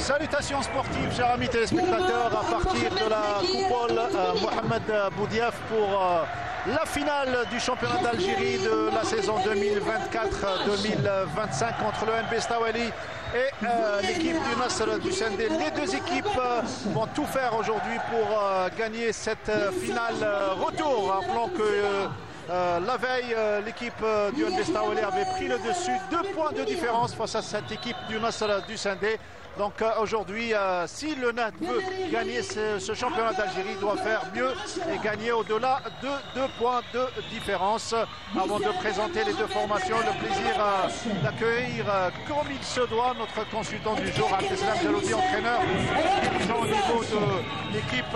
Salutations sportives, chers amis téléspectateurs, à partir de la coupole Mohamed Boudiaf pour la finale du championnat d'Algérie de la saison 2024-2025 entre le NB Stawali et l'équipe du Nasr du Sendé. Les deux équipes vont tout faire aujourd'hui pour gagner cette finale retour. Rappelons que la veille, l'équipe du NB Stawali avait pris le dessus, 2 points de différence face à cette équipe du Nasr du Sendé. Donc aujourd'hui, si le NAD veut gagner ce championnat d'Algérie, doit faire mieux et gagner au-delà de 2 points de différence. Avant de présenter les deux formations, le plaisir d'accueillir comme il se doit notre consultant du jour, Abdeslam Jaloudi, entraîneur au niveau de l'équipe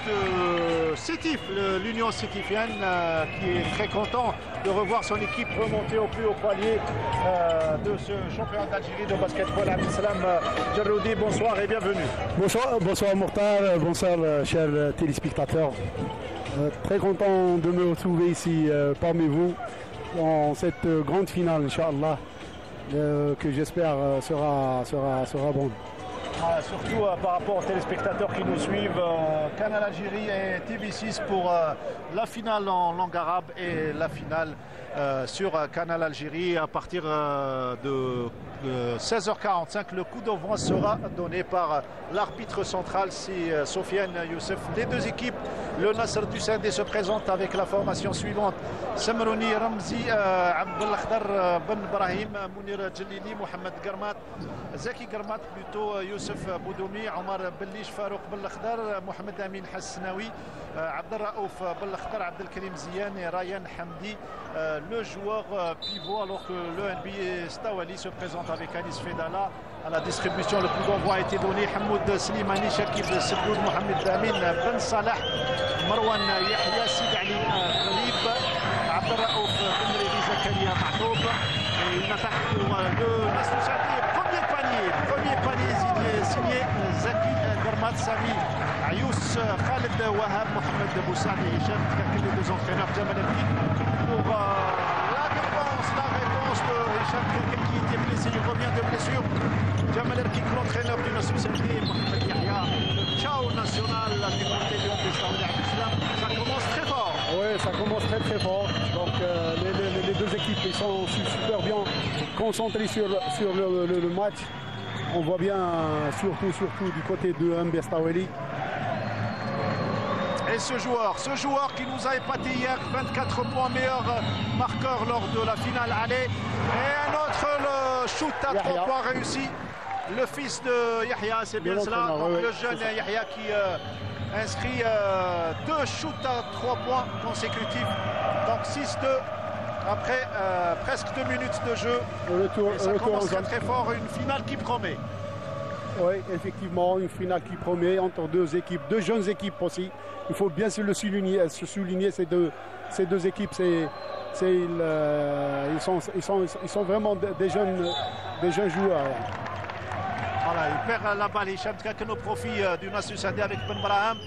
de Sétif, l'Union sétifienne, qui est très content de revoir son équipe remonter au plus haut palier de ce championnat d'Algérie de basketball. Abdeslam Jaloudi, bonsoir et bienvenue. Bonsoir Mortar, bonsoir chers téléspectateurs. Très content de me retrouver ici parmi vous dans cette grande finale, Inch'Allah, que j'espère sera bonne. Surtout par rapport aux téléspectateurs qui nous suivent, Canal Algérie et TV6 pour la finale en langue arabe et la finale sur Canal Algérie à partir de 16h45. Le coup d'envoi sera donné par l'arbitre central, c'est Sofiane Youssef. Les deux équipes, le Nasr du Sendé se présente avec la formation suivante: Samrouni Ramzi, Abdel Khdar Ben Brahim, Mounir Djelili, Mohamed Garmat, Zaki Garmat plutôt, Youssef Boudoumi, Omar Bellish, Farouk Ben Khdar, Mohamed Amin Hasnaoui, Abdel Raouf Ben Khdar, Abdel Karim Ziyan et Ryan Hamdi, le joueur pivot, alors que le NBA Stawali se présente avec Anis Fedala. À la distribution, le coup d'envoi a été donné: Hamoud Slimani, Shakib Sebloud, Mohamed Amin, Ben Salah, Marwan Yahya, Sid Ali Khalib, Abdel Raouf Ben Redi, Zakaria Mahtoub. Et une attaque pour le Nasr Sendé. Premier panier signé Zaki Garmat, Sami Ayous, Khalid Wahab, Mohamed Boussad et Hicham Tkaken, les deux entraîneurs. Jamal Elki pour la réponse de Hicham Tkaken qui était blessé, il revient de blessure. Jamal Elki, l'entraîneur du Nasr Sendé, Mohamed Yahya, le Tchao national du côté du NB Stawali. Ça commence très fort. Oui, ça commence très fort. Donc les deux équipes ils sont super bien concentrées sur le match. On voit bien surtout du côté de NB Stawali. Et ce joueur qui nous a épaté hier, 24 points, meilleur marqueur lors de la finale aller. Et un autre, le shoot à 3 points réussi. Le fils de Yahya, c'est bien cela. Donc le jeune Yahya qui inscrit 2 shoots à 3 points consécutifs. Donc 6-2 après presque 2 minutes de jeu. Et ça commence très fort, une finale qui promet. Oui, effectivement, une finale qui promet entre deux jeunes équipes aussi. Il faut bien se souligner ces deux équipes. Ils sont vraiment des jeunes joueurs. Voilà, il perd la balle, Hicham Tkaken au profit du Nasr Sendé avec Ben Brahim.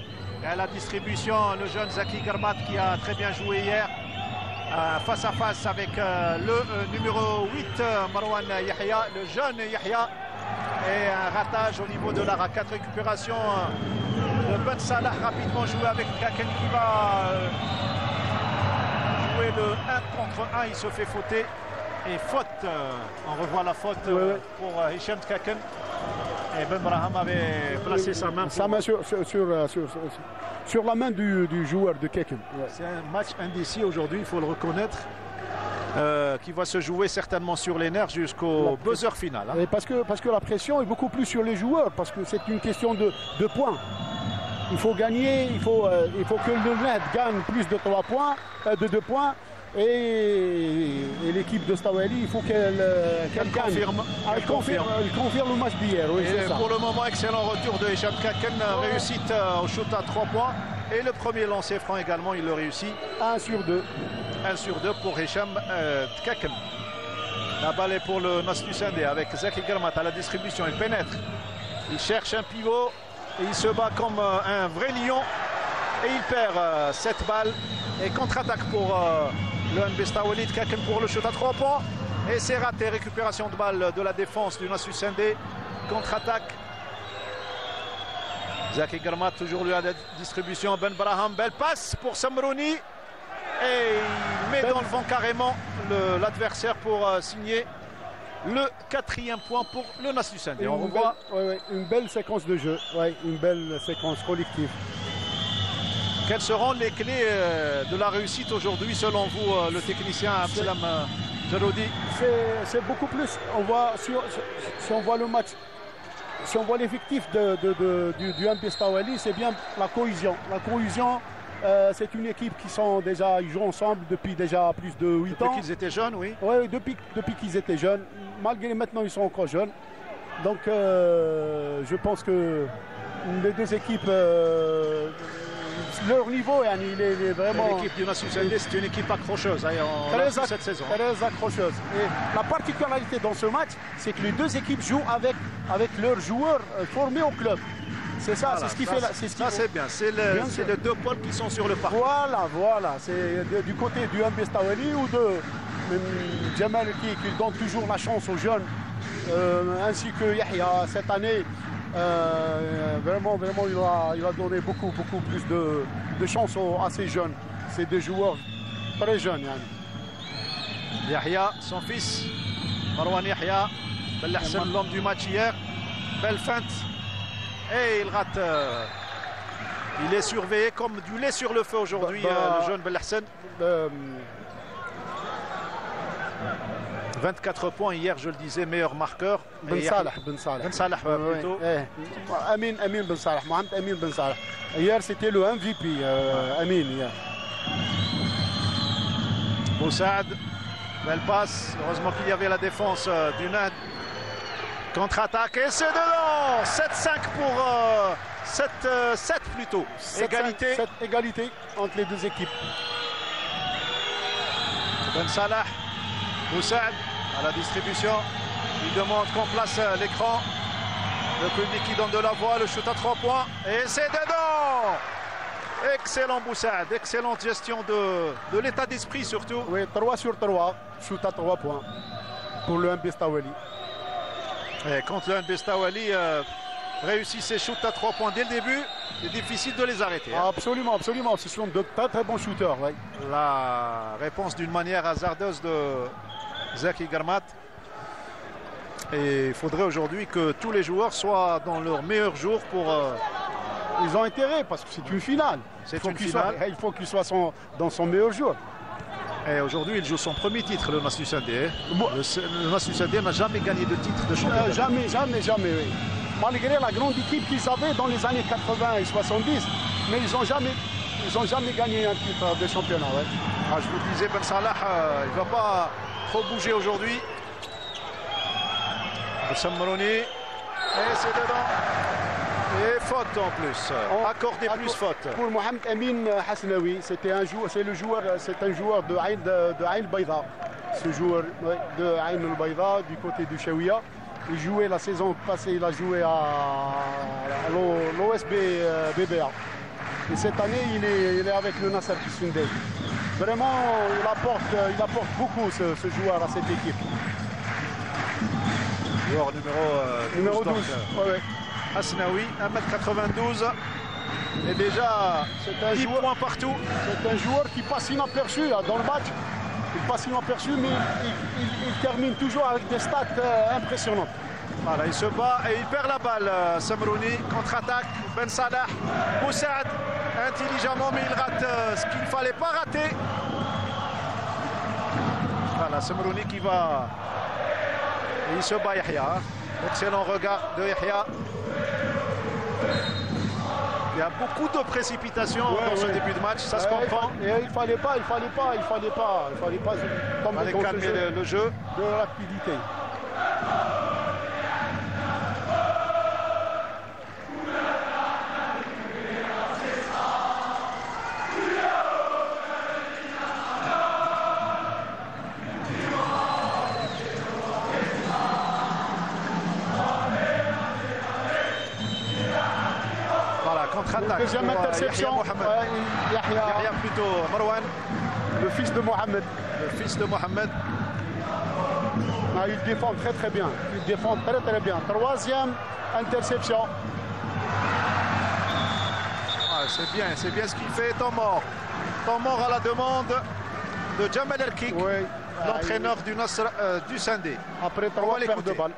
Et à la distribution, le jeune Zaki Garmat qui a très bien joué hier. Face à face avec le numéro 8, Marwan Yahya, le jeune Yahya. Et un ratage au niveau de la raquette. Récupération de Ben Salah, rapidement joué avec Tkaken qui va jouer le 1 contre 1. Il se fait fauter. Et faute, on revoit la faute pour Hicham Tkaken. Et Ben Brahim avait placé sa main sur la main du joueur de Tkaken. C'est un match indécis aujourd'hui, il faut le reconnaître. Qui va se jouer certainement sur les nerfs jusqu'au buzzer final. Et parce que la pression est beaucoup plus sur les joueurs, parce que c'est une question de points. Il faut gagner, il faut que le NAD gagne plus de 3 points, de 2 points. Et l'équipe de Stawali, il faut qu'elle gagne. Elle confirme le match d'hier. Oui, pour le moment, excellent retour de Hicham Tkaken, réussite au shoot à 3 points. Et le premier lancer franc également, il le réussit. 1 sur 2. 1 sur 2 pour Hicham Tkaken. La balle est pour le Nasr du Sendé avec Zaki Garmat à la distribution. Il pénètre. Il cherche un pivot. Et il se bat comme un vrai lion. Et il perd cette balle. Et contre-attaque pour le NB Stawali. Tkaken pour le shoot à 3 points. Et c'est raté. Récupération de balle de la défense du Nasr du Sendé. Contre-attaque Zaki Garmat toujours lui à la distribution. Ben Braham, belle passe pour Samrouni. Et il met dans le vent carrément l'adversaire pour signer le 4e point pour le Nasr du Sindé. On revoit une belle séquence de jeu, une belle séquence collective. Quelles seront les clés de la réussite aujourd'hui selon vous, le technicien Abdelam Jaroudi? C'est beaucoup plus. On voit, si on voit le match, si on voit l'effectif du MB Stawali, c'est bien la cohésion. La cohésion, c'est une équipe qui ils jouent ensemble depuis déjà plus de 8 ans. Depuis qu'ils étaient jeunes, oui. Oui, depuis qu'ils étaient jeunes. Malgré maintenant, ils sont encore jeunes. Donc, je pense que les deux équipes, leur niveau, il est vraiment... L'équipe du Nasr du Sindé, c'est une équipe accrocheuse cette saison. Très accrocheuse. Et la particularité dans ce match, c'est que les deux équipes jouent avec leurs joueurs formés au club. C'est ça, voilà, c'est ce qui fait... c'est bien, c'est les deux pôles qui sont sur le parc. Voilà, c'est du côté du MB Stawali ou de Djemal qui donne toujours la chance aux jeunes, ainsi que Yahya cette année. Vraiment, il a donné beaucoup plus de chance à ces jeunes, ces deux joueurs très jeunes. Yahya, son fils, Marwan Yahya, Belhassan, l'homme du match hier, belle feinte. Et il rate. Il est surveillé comme du lait sur le feu aujourd'hui, le jeune Belhassan. 24 points hier, je le disais, meilleur marqueur. Ben Salah plutôt. Amin Ben Salah, Mohamed Amin Ben Salah. Hier, c'était le MVP, Amin. Hier. Boussaad, belle passe. Heureusement qu'il y avait la défense du Nad. Contre-attaque et c'est dedans. 7-5 pour 7 plutôt. Égalité entre les deux équipes. Ben Salah. Boussaad à la distribution, il demande qu'on place l'écran. Le public qui donne de la voix, le shoot à 3 points et c'est dedans. Excellent Boussaad, excellente gestion de l'état d'esprit surtout. Oui, 3 sur 3, shoot à 3 points pour le MB Stawali. Et quand le MB Stawali réussit ses shoots à 3 points dès le début, c'est difficile de les arrêter. Absolument, ce sont de très bons shooters. Ouais. La réponse d'une manière hasardeuse de Zaki Garmat. Et il faudrait aujourd'hui que tous les joueurs soient dans leur meilleur jour pour... Ils ont intérêt parce que c'est une finale. Il faut qu'il soit dans son meilleur jour. Et aujourd'hui, il joue son premier titre, le Nasr du Sindé. Le Nasr du Sindé n'a jamais gagné de titre de champion. Jamais, oui. Malgré la grande équipe qu'ils avaient dans les années 80 et 70, mais ils n'ont jamais gagné un titre de championnat. Ouais. Je vous disais, Ben Salah, il ne va pas trop bouger aujourd'hui. Samrouni, et c'est dedans. Et faute en plus. Accordé plus faute. Pour Mohamed Amin Hasnaoui, c'est un joueur de Ain Bayda. Ce joueur de Ain al-Bayda du côté du Chaouia. Il jouait la saison passée, il a joué à l'OSB BBA. Et cette année, il est avec le Nasr du Sindé. Vraiment, il apporte beaucoup ce joueur à cette équipe. Joueur numéro 12. Hasnaoui, 1m92. Et déjà, c'est un 10 points partout. C'est un joueur qui passe inaperçu dans le match. Il passe inaperçu, mais il termine toujours avec des stats impressionnantes. Voilà, il se bat et il perd la balle. Samrouni, contre-attaque. Ben Salah, Boussaad, intelligemment, mais il rate ce qu'il ne fallait pas rater. Voilà, Samrouni qui va... Et il se bat Yahya. Excellent regard de Yahya. Il y a beaucoup de précipitations dans ce début de match, ça se comprend. Et il fallait pas aller calmer le jeu. De rapidité. Contre-attaque. Deuxième interception. Yahya plutôt, Marwan. Le fils de Mohamed. Il défend très bien. Il défend très bien. Troisième interception. c'est bien ce qu'il fait. Temps mort à la demande de Jamal Erkik, oui, l'entraîneur du Nasr du Sindé. Après 3 paires de balles.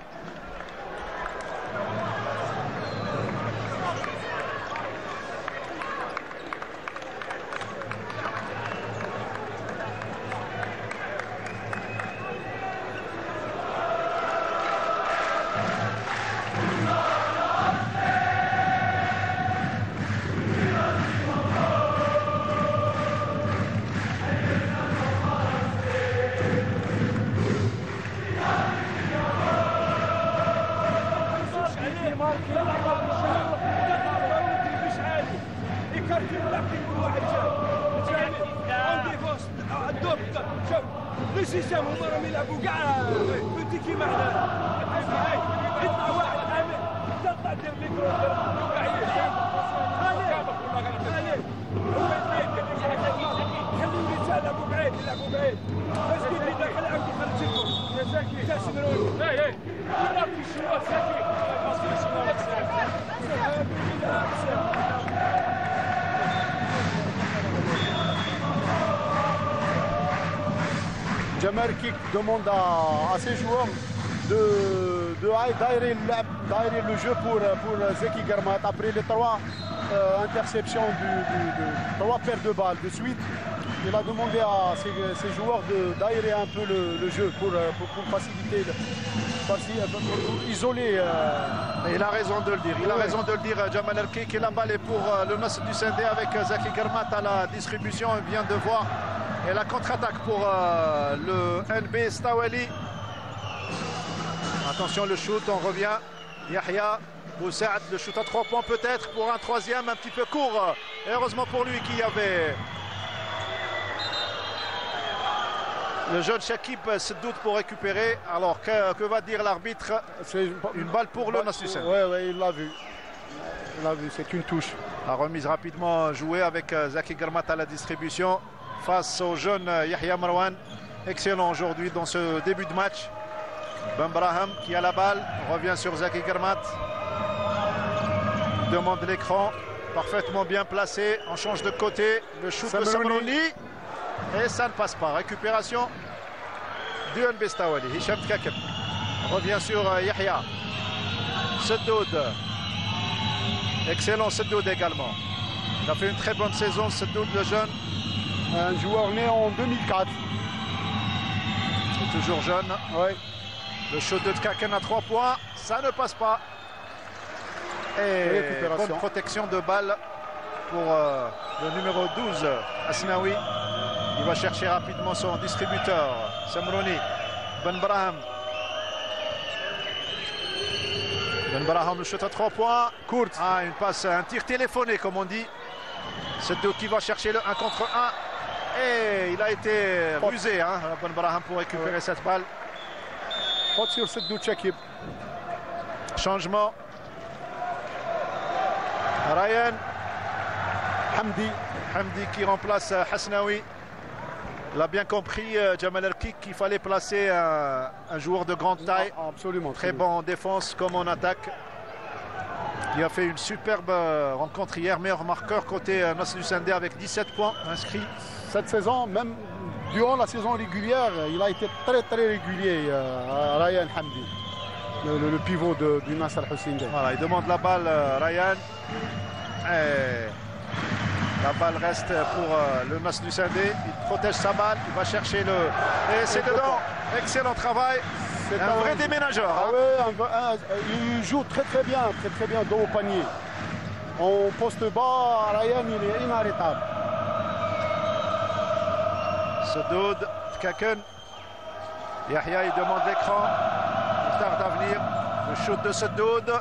Jamal Erkik demande à ses joueurs d'aérer le jeu pour Zeki Germat. Après les 3 interceptions, 3 paires de balles de suite, il a demandé à ses joueurs d'aérer un peu le jeu pour faciliter, pour isoler. Il a raison de le dire. Il a raison de le dire, Jamal Erkik. Et la balle est pour le Nasr du Sindé avec Zeki Germat à la distribution. Il vient de voir. Et la contre-attaque pour le NB Stawali. Attention le shoot, on revient. Yahya Boussaad, le shoot à 3 points peut-être pour un 3e un petit peu court. Et heureusement pour lui qu'il y avait le jeune Shakib Seddoud pour récupérer. Alors que va dire l'arbitre? Une balle pour le Nasr. Oui, il l'a vu. Il l'a vu, c'est une touche. La remise rapidement jouée avec Zeki Germat à la distribution. Face au jeune Yahya Marwan, excellent aujourd'hui dans ce début de match. Ben Braham qui a la balle, revient sur Zeki Germat. Demande l'écran, parfaitement bien placé. On change de côté, le shoot de Samrouni. Et ça ne passe pas. Récupération du NB Stawali. Hicham Tkaken revient sur Yahya. Seddoud. Excellent Seddoud également. Il a fait une très bonne saison, Seddoud le jeune. Un joueur né en 2004. C'est toujours jeune. Oui. Le shoot de Tkaken à 3 points, ça ne passe pas. Et bonne protection de balle pour le numéro 12, Asnaoui. Il va chercher rapidement son distributeur, Samrouni. Ben Braham. Ben Braham, le shoot à 3 points. Court. Une passe, un tir téléphoné comme on dit. Seddoud qui va chercher le 1 contre 1. Et il a été rusé, Ben Braham, pour récupérer cette balle. Faute sur Seddoud Shakib. Changement. Ryan Hamdi qui remplace Hasnaoui. Il a bien compris, Jamal Erkik, qu'il fallait placer un joueur de grande taille. Absolument. Très bon en défense comme en attaque. Il a fait une superbe rencontre hier, meilleur marqueur côté Nasr du Sindé avec 17 points inscrits. Cette saison, même durant la saison régulière, il a été très régulier, Ryan Hamdi, le pivot du Nasr Hussein. Voilà, il demande la balle, Ryan. Et la balle reste pour le Nasr du Sindé. Il protège sa balle, il va chercher le... Et c'est dedans. Excellent travail. C'est un vrai déménageur. Il joue très bien dos au panier. En poste bas, Ryan, il est inarrêtable. Seddoud, Tkaken. Yahya, il demande l'écran. Il tarde à venir. Le shoot de Seddoud.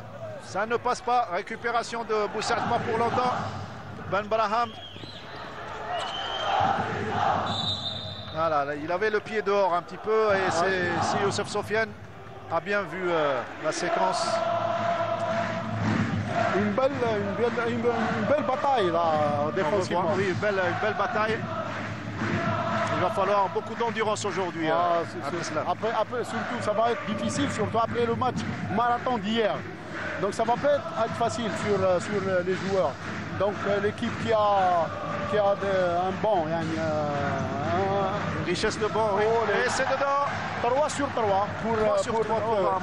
Ça ne passe pas. Récupération de Boussaad, pas pour longtemps. Ben Braham. Voilà, il avait le pied dehors un petit peu. Et si Youssef Sofiane a bien vu la séquence. Une belle bataille là, défensivement. Oui, une belle bataille. Il va falloir beaucoup d'endurance aujourd'hui. Après, surtout, ça va être difficile, surtout après le match marathon d'hier. Donc ça va pas être facile sur les joueurs. Donc l'équipe qui a un banc, une richesse de banc, oui. Et c'est dedans. 3 sur 3 pour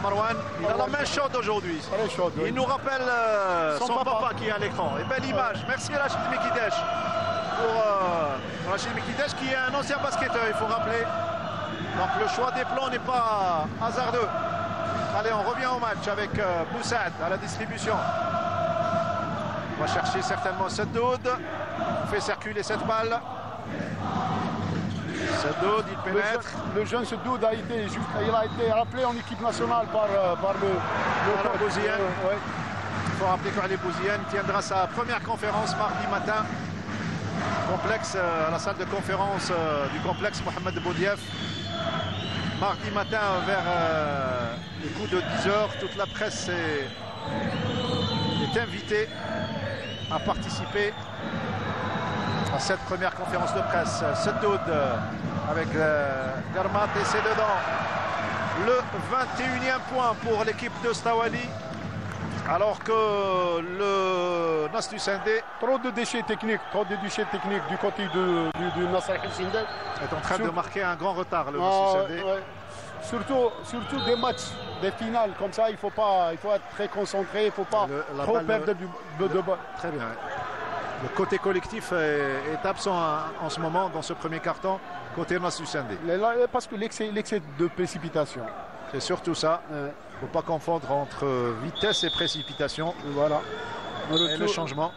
Marwan. Il a la main chaude aujourd'hui. Il nous rappelle son papa qui est à l'écran. Et belle image. Merci Rachid Mekidesh. Pour Rachid Mekidesh qui est un ancien basketteur, il faut rappeler. Donc le choix des plans n'est pas hasardeux. Allez, on revient au match avec Boussad à la distribution. On va chercher certainement Seddoud. On fait circuler cette balle. Seddoud, il pénètre. Le jeune Seddoud a été rappelé en équipe nationale par le Bouziane. Il faut rappeler qu'Ali Bouziane tiendra sa première conférence mardi matin. Complexe, à la salle de conférence du complexe Mohamed Boudiaf. Mardi matin vers les coups de 10 h, toute la presse est invitée à participer à cette première conférence de presse. Seddoud avec Garmat et c'est dedans. Le 21e point pour l'équipe de Stawali. Alors que le Nasr Sindé, trop de déchets techniques du côté du Nasr Sindé est en train de marquer un grand retard, le Nasr Sindé. Surtout des matchs, des finales comme ça, il faut être très concentré, il ne faut pas trop perdre de balle. Très bien. Le côté collectif est absent en ce moment dans ce premier carton, côté Nasr Sindé. Parce que l'excès de précipitation. C'est surtout ça. Il ne faut pas confondre entre vitesse et précipitation. Voilà. Et le changement.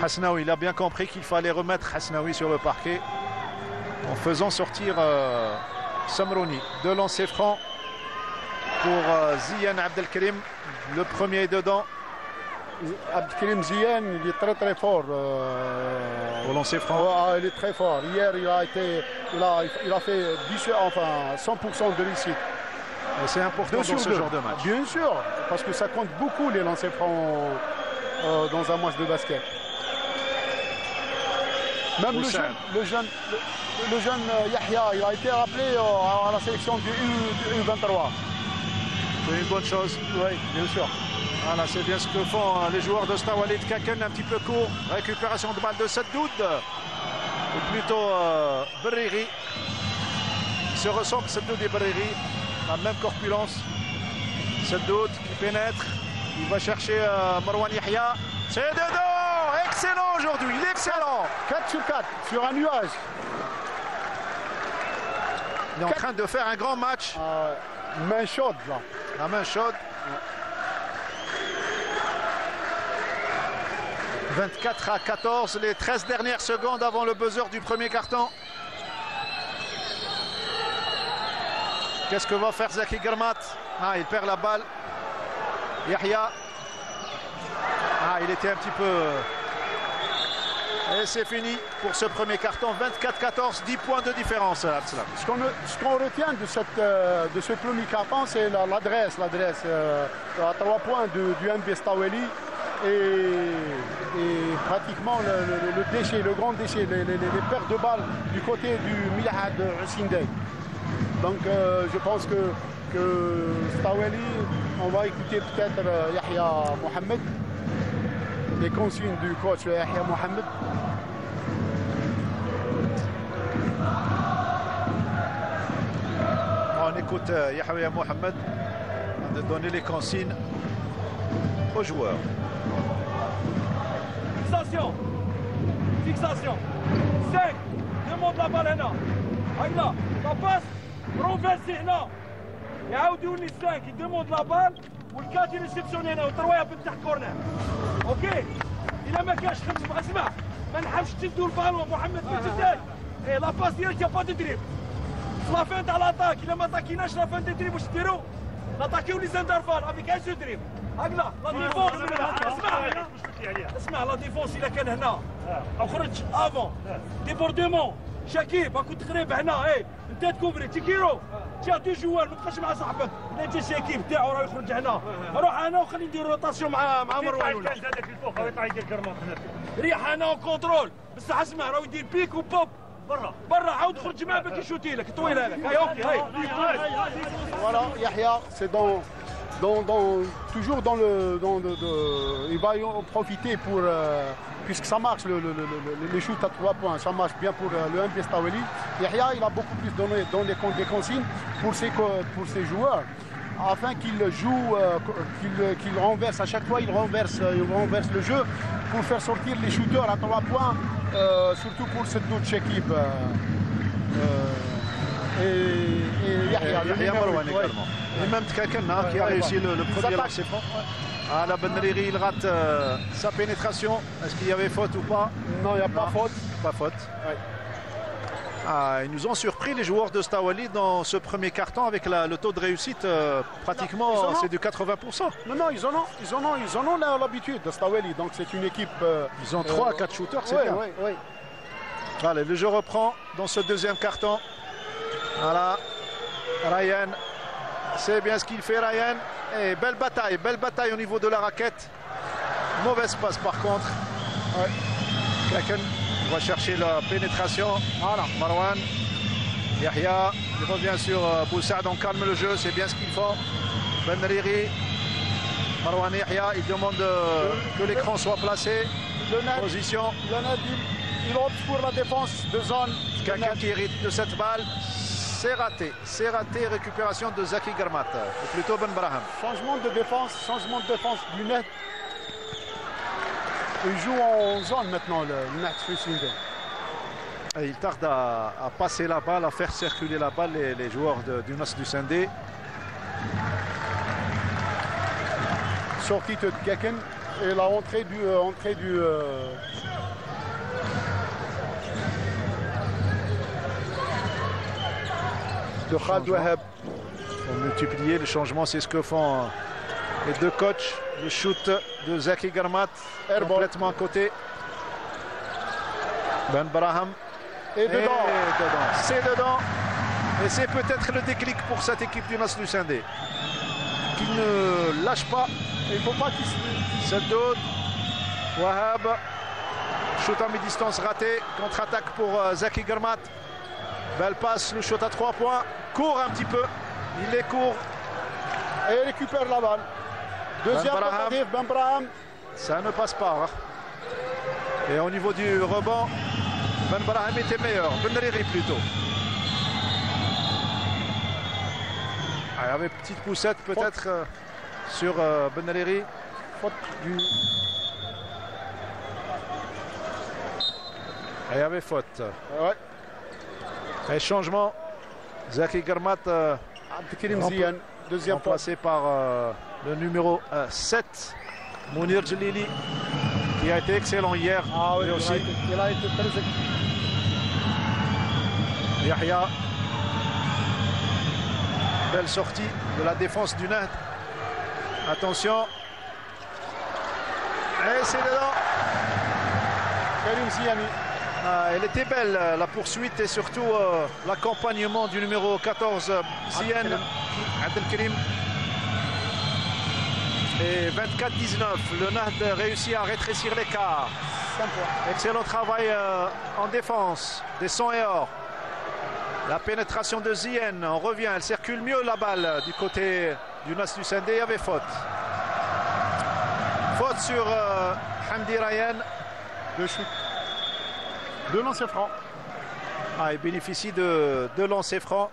Hasnaoui, il a bien compris qu'il fallait remettre Hasnaoui sur le parquet en faisant sortir Samrouni. 2 lancers francs pour Ziyan Abdelkrim. Le premier est dedans. Abdelkrim Ziyan, il est très fort. Au lancer franc. Il est très fort. Hier, il a fait 100% de réussite. C'est important dans ce genre de match. Bien sûr, parce que ça compte beaucoup les lancers francs dans un match de basket. Même le jeune Yahya, il a été rappelé à la sélection du U23. C'est une bonne chose. Oui, bien sûr. Voilà, c'est bien ce que font les joueurs de Stawali. Kaken un petit peu court. Récupération de balle de Seddoud. Ou plutôt Berriri. Il se ressent que Seddoud et Berriri, la même corpulence. Seddoud qui pénètre. Il va chercher Marwan Yahya. C'est dedans. Excellent aujourd'hui. Excellent. 4 sur 4 sur un nuage. Il est en train de faire un grand match. Main chaude là. La main chaude. 24-14, les 13 dernières secondes avant le buzzer du premier carton. Qu'est-ce que va faire Zaki Garmat? Il perd la balle. Yahya. Il était un petit peu... Et c'est fini pour ce premier carton. 24-14, 10 points de différence. Ce qu'on retient de ce premier carton, c'est l'adresse à 3 points du MB Stawali et pratiquement le grand déchet, les pertes de balles du côté du Milahad Sindé. Donc je pense que Stawali, on va écouter peut-être Yahya Mohamed, les consignes du coach Yahya Mohamed. On écoute Yahya Mohamed de donner les consignes aux joueurs. Fixation. 5. Demande la balle هنا. هكذا. La passe. Renverser هنا. يعاودوا لي 5 يديموند لا بال والكات يريسبسيوني هنا وترويها من تحت كورنر. اوكي. إلا ما كانش خمس اسمع ما نحبش تدوا البالون محمد بالجزاء. لا باس ديالك يا با تدريب. لا فين تاع لاطاك إلا ما طاكيناش لا فين تدريب واش ديروا؟ نطاكيو لي زاندرفال افيك ان سو دريب. هكذا لا ديفونس اسمع لا ديفونس الا كان هنا او خرج افون ديبورديمون شكيب راكو تقريب هنا انت تكوفري تيكيرو تيا دو جوار ما تبقاش مع صاحبك الا انت شكيب تاعو راه يخرج هنا روح هنا وخلي ندير روتاسيون مع مروان ولا هذاك الفوق يطلع يدير كرمات ريح هنا وكونترول بصح اسمع راه يدير بيك وبوب برا عاود خرج معاه باش يشوتي لك طويل هذاك اوكي هاي Voilà, Yahya, c'est dans toujours dans le... il va en profiter pour... puisque ça marche, les shoots à 3 points, ça marche bien pour le MP Staweli. Yahya, il a beaucoup plus donné des consignes pour ses joueurs, afin qu'ils jouent, qu'ils renversent à chaque fois, ils renversent le jeu pour faire sortir les shooters à 3 points, surtout pour cette autre équipe. Et Yahya Marouane également. Et même Tkakana qui a réussi le premier lancer franc. Ah, la Benriri, il rate sa pénétration. Est-ce qu'il y avait faute ou pas? Non, il n'y a pas faute. Pas faute. Ouais. Ah, ils nous ont surpris les joueurs de Staweli dans ce premier carton avec le taux de réussite pratiquement c'est du 80%. Non, ils en ont l'habitude de Staweli, donc c'est une équipe. Ils ont 3 à 4 shooters, c'est bien. Oui. Allez, le jeu reprend dans ce deuxième carton. Voilà, Ryan, c'est bien ce qu'il fait Ryan. Et belle bataille au niveau de la raquette. Mauvaise passe par contre. Ouais. Kraken va chercher la pénétration. Voilà, Marwan. Yahya, il revient sur Boussard, on calme le jeu, c'est bien ce qu'il faut. Benriri, Marwan Yahya, il demande que l'écran soit placé. Position. Le net, il opte pour la défense de zone. Quelqu'un qui hérite de cette balle. C'est raté, récupération de Zaki Garmat, ou plutôt Ben Braham. Changement de défense du net. Il joue en zone maintenant, le net Swissing. Il tarde à passer la balle, à faire circuler la balle les joueurs du NAS du Sindé. Sortie de Gaken et la entrée du de Khaled Wahab. Pour multiplier le changement, c'est ce que font les deux coachs. Le shoot de Zaki Garmat, complètement à côté. Ben Braham. Et dedans. C'est dedans. Et c'est peut-être le déclic pour cette équipe du NAS du Sindé, qui ne lâche pas. Il ne faut pas qu'il se doute. Wahab. Shoot à mi-distance raté. Contre-attaque pour Zaki Garmat. Belle passe, le shoot à 3 points. Court un petit peu. Il est court. Et il récupère la balle. Deuxième tentative, Ben Braham. Ça ne passe pas. Et au niveau du rebond, Ben Braham était meilleur. Benriri plutôt. Il y avait une petite poussette peut-être sur Benriri. Faute du... Il y avait faute. Ouais. Et changement. Zaki Garmat Abdelkarim Zian, deuxième remplacé par le numéro 7, Mounir Djelili, qui a été excellent hier. Ah oui, aussi. Il a été très excellent. Yahya. Belle sortie de la défense du Nahd. Attention. Et c'est dedans. Karim Ziani. Elle était belle, la poursuite et surtout l'accompagnement du numéro 14, Zian Abdelkarim. Et 24-19, le Nahd réussit à rétrécir l'écart. Excellent travail en défense, des sons et or. La pénétration de Zian, on revient, elle circule mieux la balle du côté du NAS du Sindé, il y avait faute. Faute sur Hamdi Ryan. De shoot. Deux lancers francs. Ah, il bénéficie de deux lancers francs.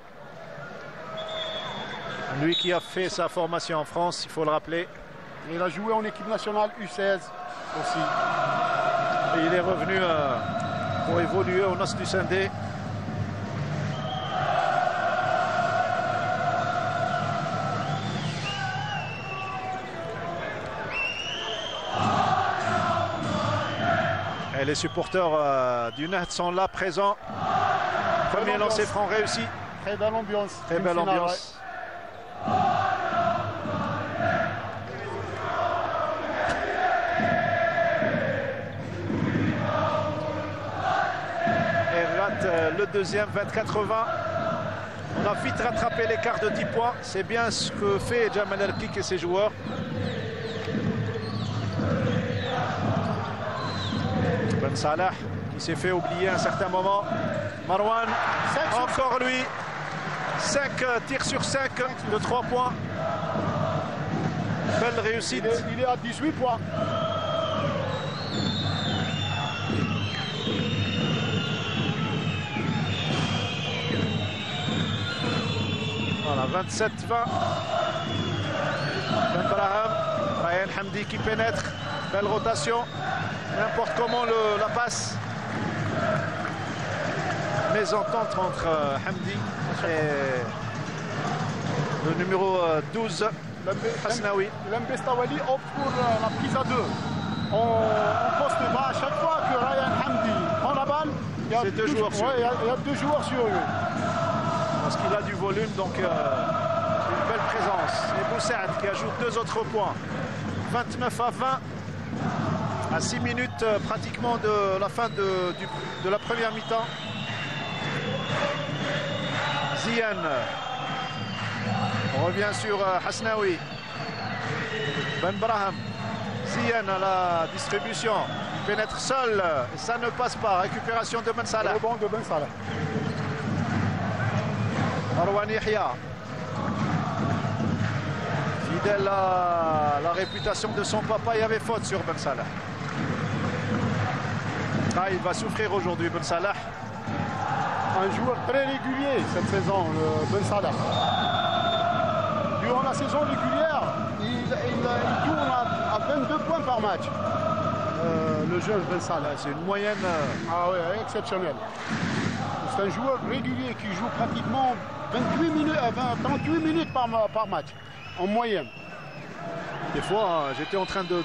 Lui qui a fait sa formation en France, il faut le rappeler. Il a joué en équipe nationale U16 aussi. Et il est revenu pour évoluer au NAS du Sindé. Et les supporters du Nahd sont là présents. Premier lancer franc réussi. Très belle ambiance. Très belle ambiance. Et rate le deuxième, 20-80. On a vite rattrapé l'écart de 10 points. C'est bien ce que fait Jamal Erkik et ses joueurs. Ben Salah qui s'est fait oublier à un certain moment. Marwan, encore lui. 5 tirs sur 5 de 3 points. Belle réussite. Il est à 18 points. Voilà, 27-20. Ben Braham, Ryan Hamdi qui pénètre. Belle rotation. N'importe comment la passe. Mésentente entre Hamdi et le numéro 12, Hasnaoui. L'Embestawali opte pour la prise à 2. On poste bas à chaque fois que Ryan Hamdi prend la balle. C'est deux joueurs sur lui. Il y a 2 joueurs sur lui. Parce qu'il a du volume, donc une belle présence. Et Boussaad qui ajoute 2 autres points. 29-20. À 6 minutes pratiquement de la fin de la première mi-temps. Zian. On revient sur Hasnaoui. Ben Braham. Zian à la distribution. Il pénètre seul. Et ça ne passe pas. Récupération de Ben Salah. Rebond de Ben Salah. Marwan Yahya. Fidèle à la réputation de son papa, il y avait faute sur Ben Salah. Ah, il va souffrir aujourd'hui, Ben Salah. Un joueur très régulier cette saison, Ben Salah. Durant la saison régulière, il tourne à 22 points par match. Le jeune Ben Salah. C'est une moyenne ah ouais, exceptionnelle. C'est un joueur régulier qui joue pratiquement 38 minutes par match, en moyenne. Des fois, j'étais en train de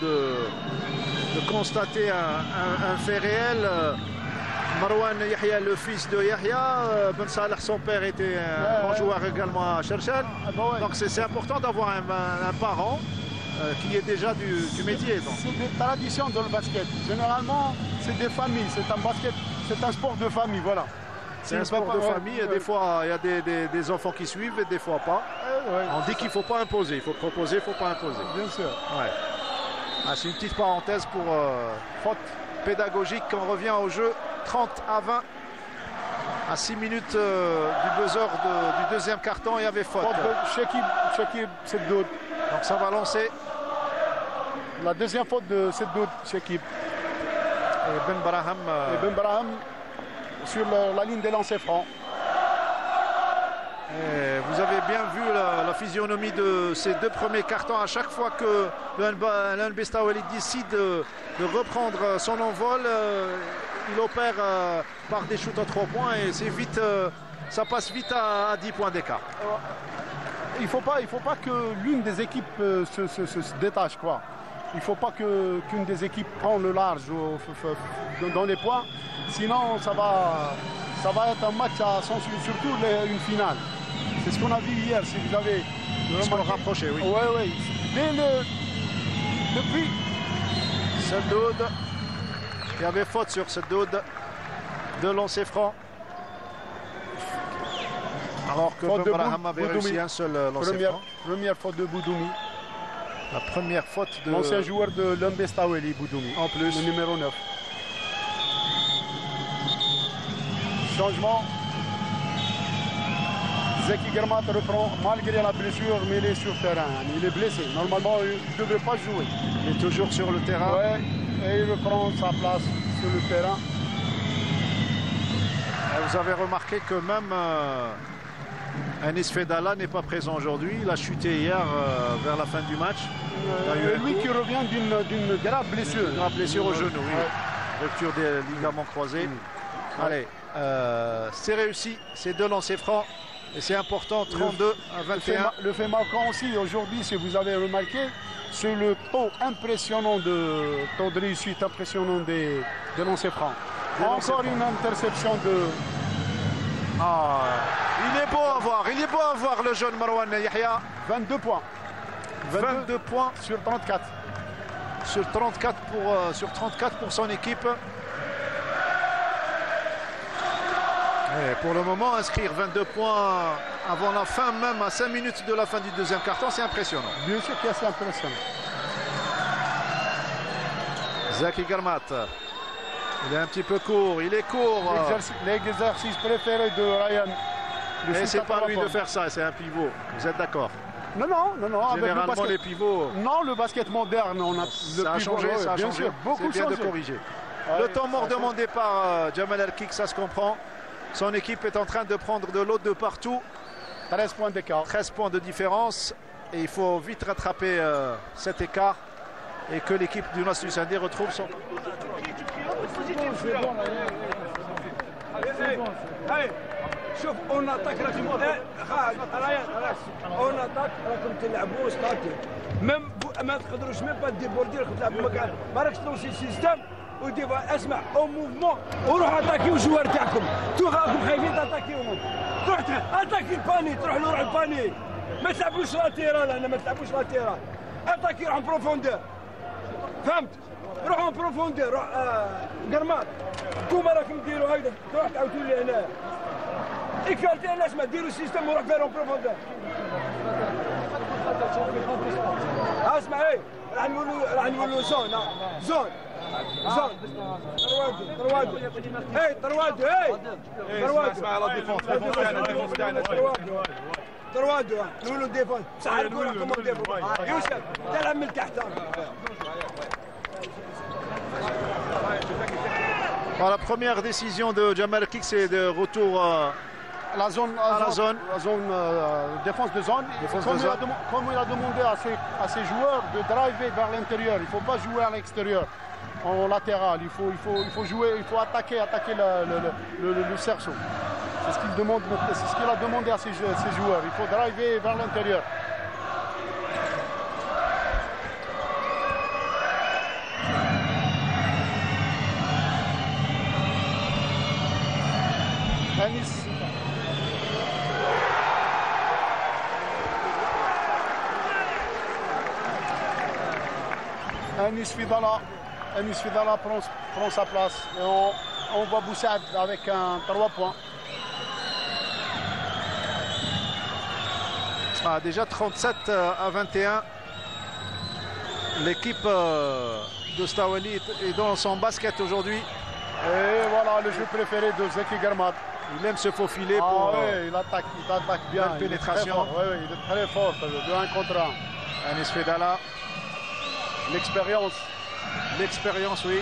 constater un fait réel. Marwan Yahya, le fils de Yahya, Ben Salah, son père était un bon joueur également à Cherchel. Donc c'est important d'avoir un parent qui est déjà du métier. C'est des traditions dans le basket. Généralement, c'est des familles. C'est un sport de famille, voilà. C'est un sport de famille, et des fois il y a des enfants qui suivent et des fois pas. On dit qu'il ne faut pas imposer, il faut proposer, il ne faut pas imposer. Bien sûr. Ouais. Ah, c'est une petite parenthèse pour faute pédagogique. On revient au jeu 30-20 à 6 minutes du buzzer du deuxième carton. Il y avait faute. Shekib Seddoud. Donc ça va lancer. La deuxième faute de Seddoud, Shekib. Et Ben Braham. Sur la ligne des lancers francs. Et vous avez bien vu la physionomie de ces 2 premiers cartons. À chaque fois que l'Embestawali décide de reprendre son envol, il opère par des shoots à 3 points et c'est vite, ça passe vite à 10 points d'écart. Il faut pas que l'une des équipes se détache, quoi. Il ne faut pas qu'une des équipes prenne le large dans les points. Sinon, ça va être un match à sens, surtout une finale. C'est ce qu'on a vu hier. Si vous avez rapproché, oui. Oui. Depuis Seddoud, il y avait faute sur Seddoud de lancer franc. Alors que Ben Braham avait réussi un seul lancer franc. Première faute de Boudoumi. La première faute de l'ancien joueur de l'Embestawali, Boudoumi. En plus. Le numéro 9. Changement. Zeki Garmat reprend malgré la blessure, mais il est sur terrain. Il est blessé. Normalement, il ne devrait pas jouer. Il est toujours sur le terrain. Ouais, et il reprend sa place sur le terrain. Et vous avez remarqué que même Anis Fedala n'est pas présent aujourd'hui. Il a chuté hier vers la fin du match. Lui qui revient d'une grave blessure. Une grave blessure au genou, oui. Rupture des ligaments croisés. Allez, c'est réussi. C'est 2 lancers francs. Et c'est important, 32 à 21. Le fait marquant aussi aujourd'hui, si vous avez remarqué, c'est le taux de réussite impressionnant des lancers francs. Encore une interception de... Ah, il est beau à voir le jeune Marwan Yahya. 22 points. 22 points sur 34. Sur 34 pour son équipe. Et pour le moment, inscrire 22 points avant la fin, même à 5 minutes de la fin du deuxième carton, c'est impressionnant. Bien sûr que c'est impressionnant. Zeki Garmat. Il est un petit peu court, il est court. L'exercice préféré de Ryan. Et c'est pas lui de faire ça, c'est un pivot. Vous êtes d'accord? Non, non, non, non. Généralement, avec le basket, les pivots, non, le basket moderne, on a ça a changé, ça a bien changé. sûr, beaucoup C'est bien changé. de corriger. Ouais, Le temps mort ça a demandé par Jamal Al-Kik, ça se comprend. Son équipe est en train de prendre de l'eau de partout. 13 points d'écart. 13 points de différence. Et il faut vite rattraper cet écart. Et que l'équipe du Nasr Sindé retrouve son... شوف اون اتاك راكم اون اتاك راكم تلعبوا ستاتيك ما تقدروش ميم با ديبوردي راكم تلعبوا مكان ما راكش توصي سيستم وديفا اسمع او موفمون وروح اتاكيو الجوار تاعكم تو راكم خايفين تاتاكيوهم تروح اتاكي الباني تروح له روح الباني ما تلعبوش لاتيرال انا ما تلعبوش لاتيرال اتاكي روح بروفوندور فهمت روحوا بروفوندور روح قرماط نتوما راكم ديروا هكذا تروح تعاودوا لي هنا ايكالتي الناس ما ديروا السيستم وروح فيرهم بروفوندور اسمع ايه راح نقولوا زون زون زون طروادو ايه طروادو ايه طروادو نقولوا ديفون صح نقولوا كومون ديفون يوسف تلعب من تحت La première décision de Jamal Al-Kik, c'est de retour La zone, défense de zone. Comme il a demandé à ses joueurs de driver vers l'intérieur, il ne faut pas jouer à l'extérieur, en latéral. Il faut jouer, il faut attaquer le cerceau. C'est ce qu'il demande, c'est ce qu'il a demandé à ses joueurs. Il faut driver vers l'intérieur. Anis Fidala prend sa place et on voit Boussad avec un 3 points. Ah, déjà 37 à 21. L'équipe de Stawali est dans son basket aujourd'hui. Et voilà le jeu préféré de Zeki Garmat. Il aime se faufiler pour il attaque bien. Une pénétration. Il est très fort, de 1 contre 1. Anis Fidala. L'expérience. L'expérience, oui.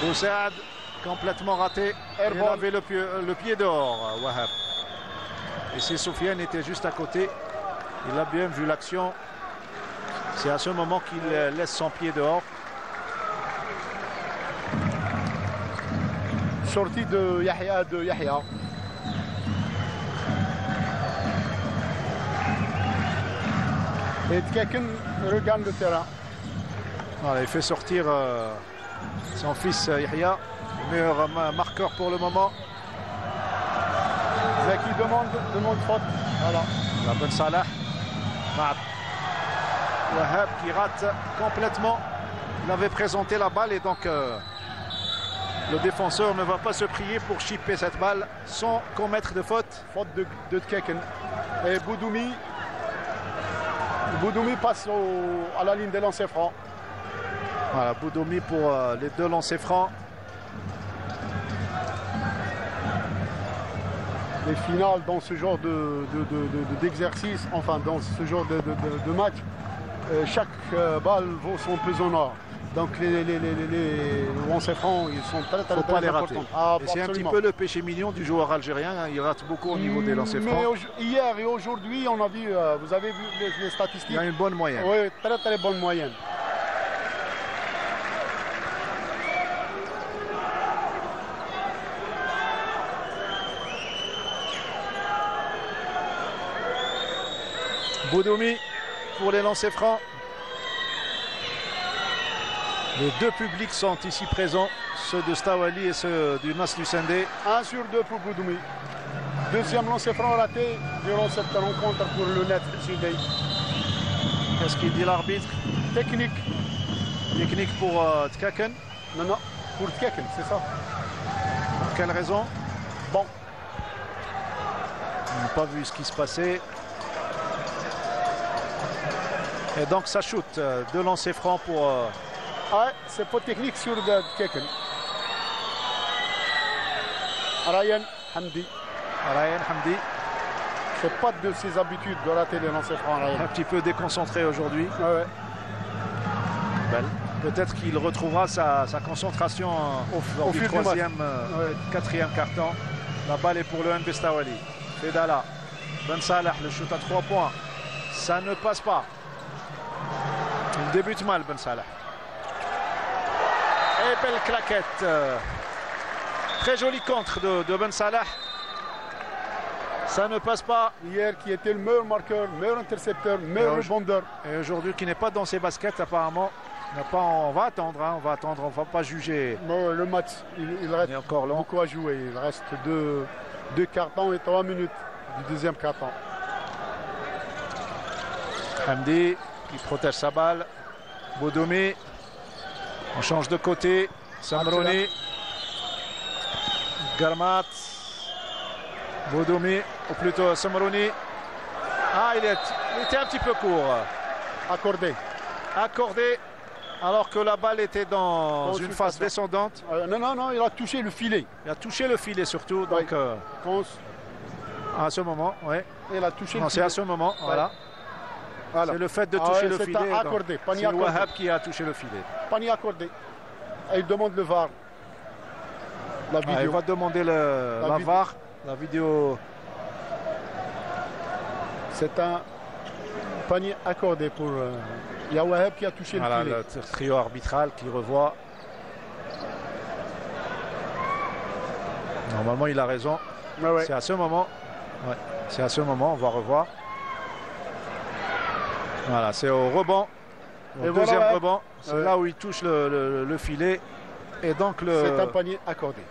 Boussad, complètement raté. Il avait le pied dehors, Wahab. Et si Soufiane était juste à côté, il a bien vu l'action. C'est à ce moment qu'il laisse son pied dehors. Sortie de Yahya. Et quelqu'un regagne le terrain. Voilà, il fait sortir son fils Yahya, le meilleur marqueur pour le moment. Zaki demande faute. Voilà. La bonne Salah. Wahab qui rate complètement. Il avait présenté la balle et donc le défenseur ne va pas se prier pour chipper cette balle sans commettre de faute. Faute de Tkeken. Et Boudoumi passe à la ligne des lancers francs. Voilà, Boudoumi pour les 2 lancers francs. Les finales dans ce genre d'exercice, enfin dans ce genre de match, chaque balle vaut son pesant en or. Donc les lancers francs, ils sont très importants. Et c'est un petit peu le péché mignon du joueur algérien, hein. Il rate beaucoup au niveau des lancers francs. Mais hier et aujourd'hui, on a vu, vous avez vu les statistiques. Il y a une bonne moyenne. Oui, très bonne moyenne. Boudoumi pour les lancers francs. Les 2 publics sont ici présents, ceux de Stawali et ceux du Nasr Sindé. 1 sur 2 pour Boudoumi. Deuxième lancer franc raté durant cette rencontre pour le Nasr Sindé. Qu'est-ce qu'il dit l'arbitre? Technique. Technique pour Tkaken? Non, pour Tkaken, c'est ça. Pour quelle raison? Bon. On n'a pas vu ce qui se passait. Et donc ça shoot, 2 lancers francs pour... Ouais, c'est pas technique sur Keken. Ryan Hamdi. C'est pas de ses habitudes de rater les lancers francs en arrière. Un petit peu déconcentré aujourd'hui. Ouais. Peut-être qu'il retrouvera sa concentration au fil du troisième, quatrième carton. La balle est pour le NB Stawali. Fedala, Ben Salah, le shoot à 3 points. Ça ne passe pas. Il débute mal, Ben Salah. Et belle claquette. Très joli contre de Ben Salah. Ça ne passe pas. Hier, qui était le meilleur marqueur, meilleur intercepteur, meilleur rebondeur. Et aujourd'hui, qui n'est pas dans ses baskets, apparemment. On va attendre, hein, on va pas juger. Bon, le match, il reste encore long. Beaucoup à jouer. Il reste deux cartons et 3 minutes du deuxième carton. Hamdi qui protège sa balle. Boudoumi. On change de côté. Samrouni. Garmat. Boudoumi, ou plutôt Samrouni. Ah, il était un petit peu court. Accordé. Alors que la balle était dans une phase descendante. Non, il a touché le filet. Il a touché le filet surtout. Donc, à ce moment, oui. Il a touché le filet. C'est à ce moment, voilà. C'est le fait de toucher le filet. C'est Wahab qui a touché le filet. Panier accordé. Et il demande le VAR. La vidéo. Il va demander la VAR, la vidéo. C'est un panier accordé pour... Il y a Wahab qui a touché le filet. Le trio arbitral qui revoit. Normalement, il a raison. C'est à ce moment. C'est à ce moment, on va revoir. Voilà, c'est au rebond. Au deuxième rebond. C'est là où il touche le filet. Et donc c'est un panier accordé.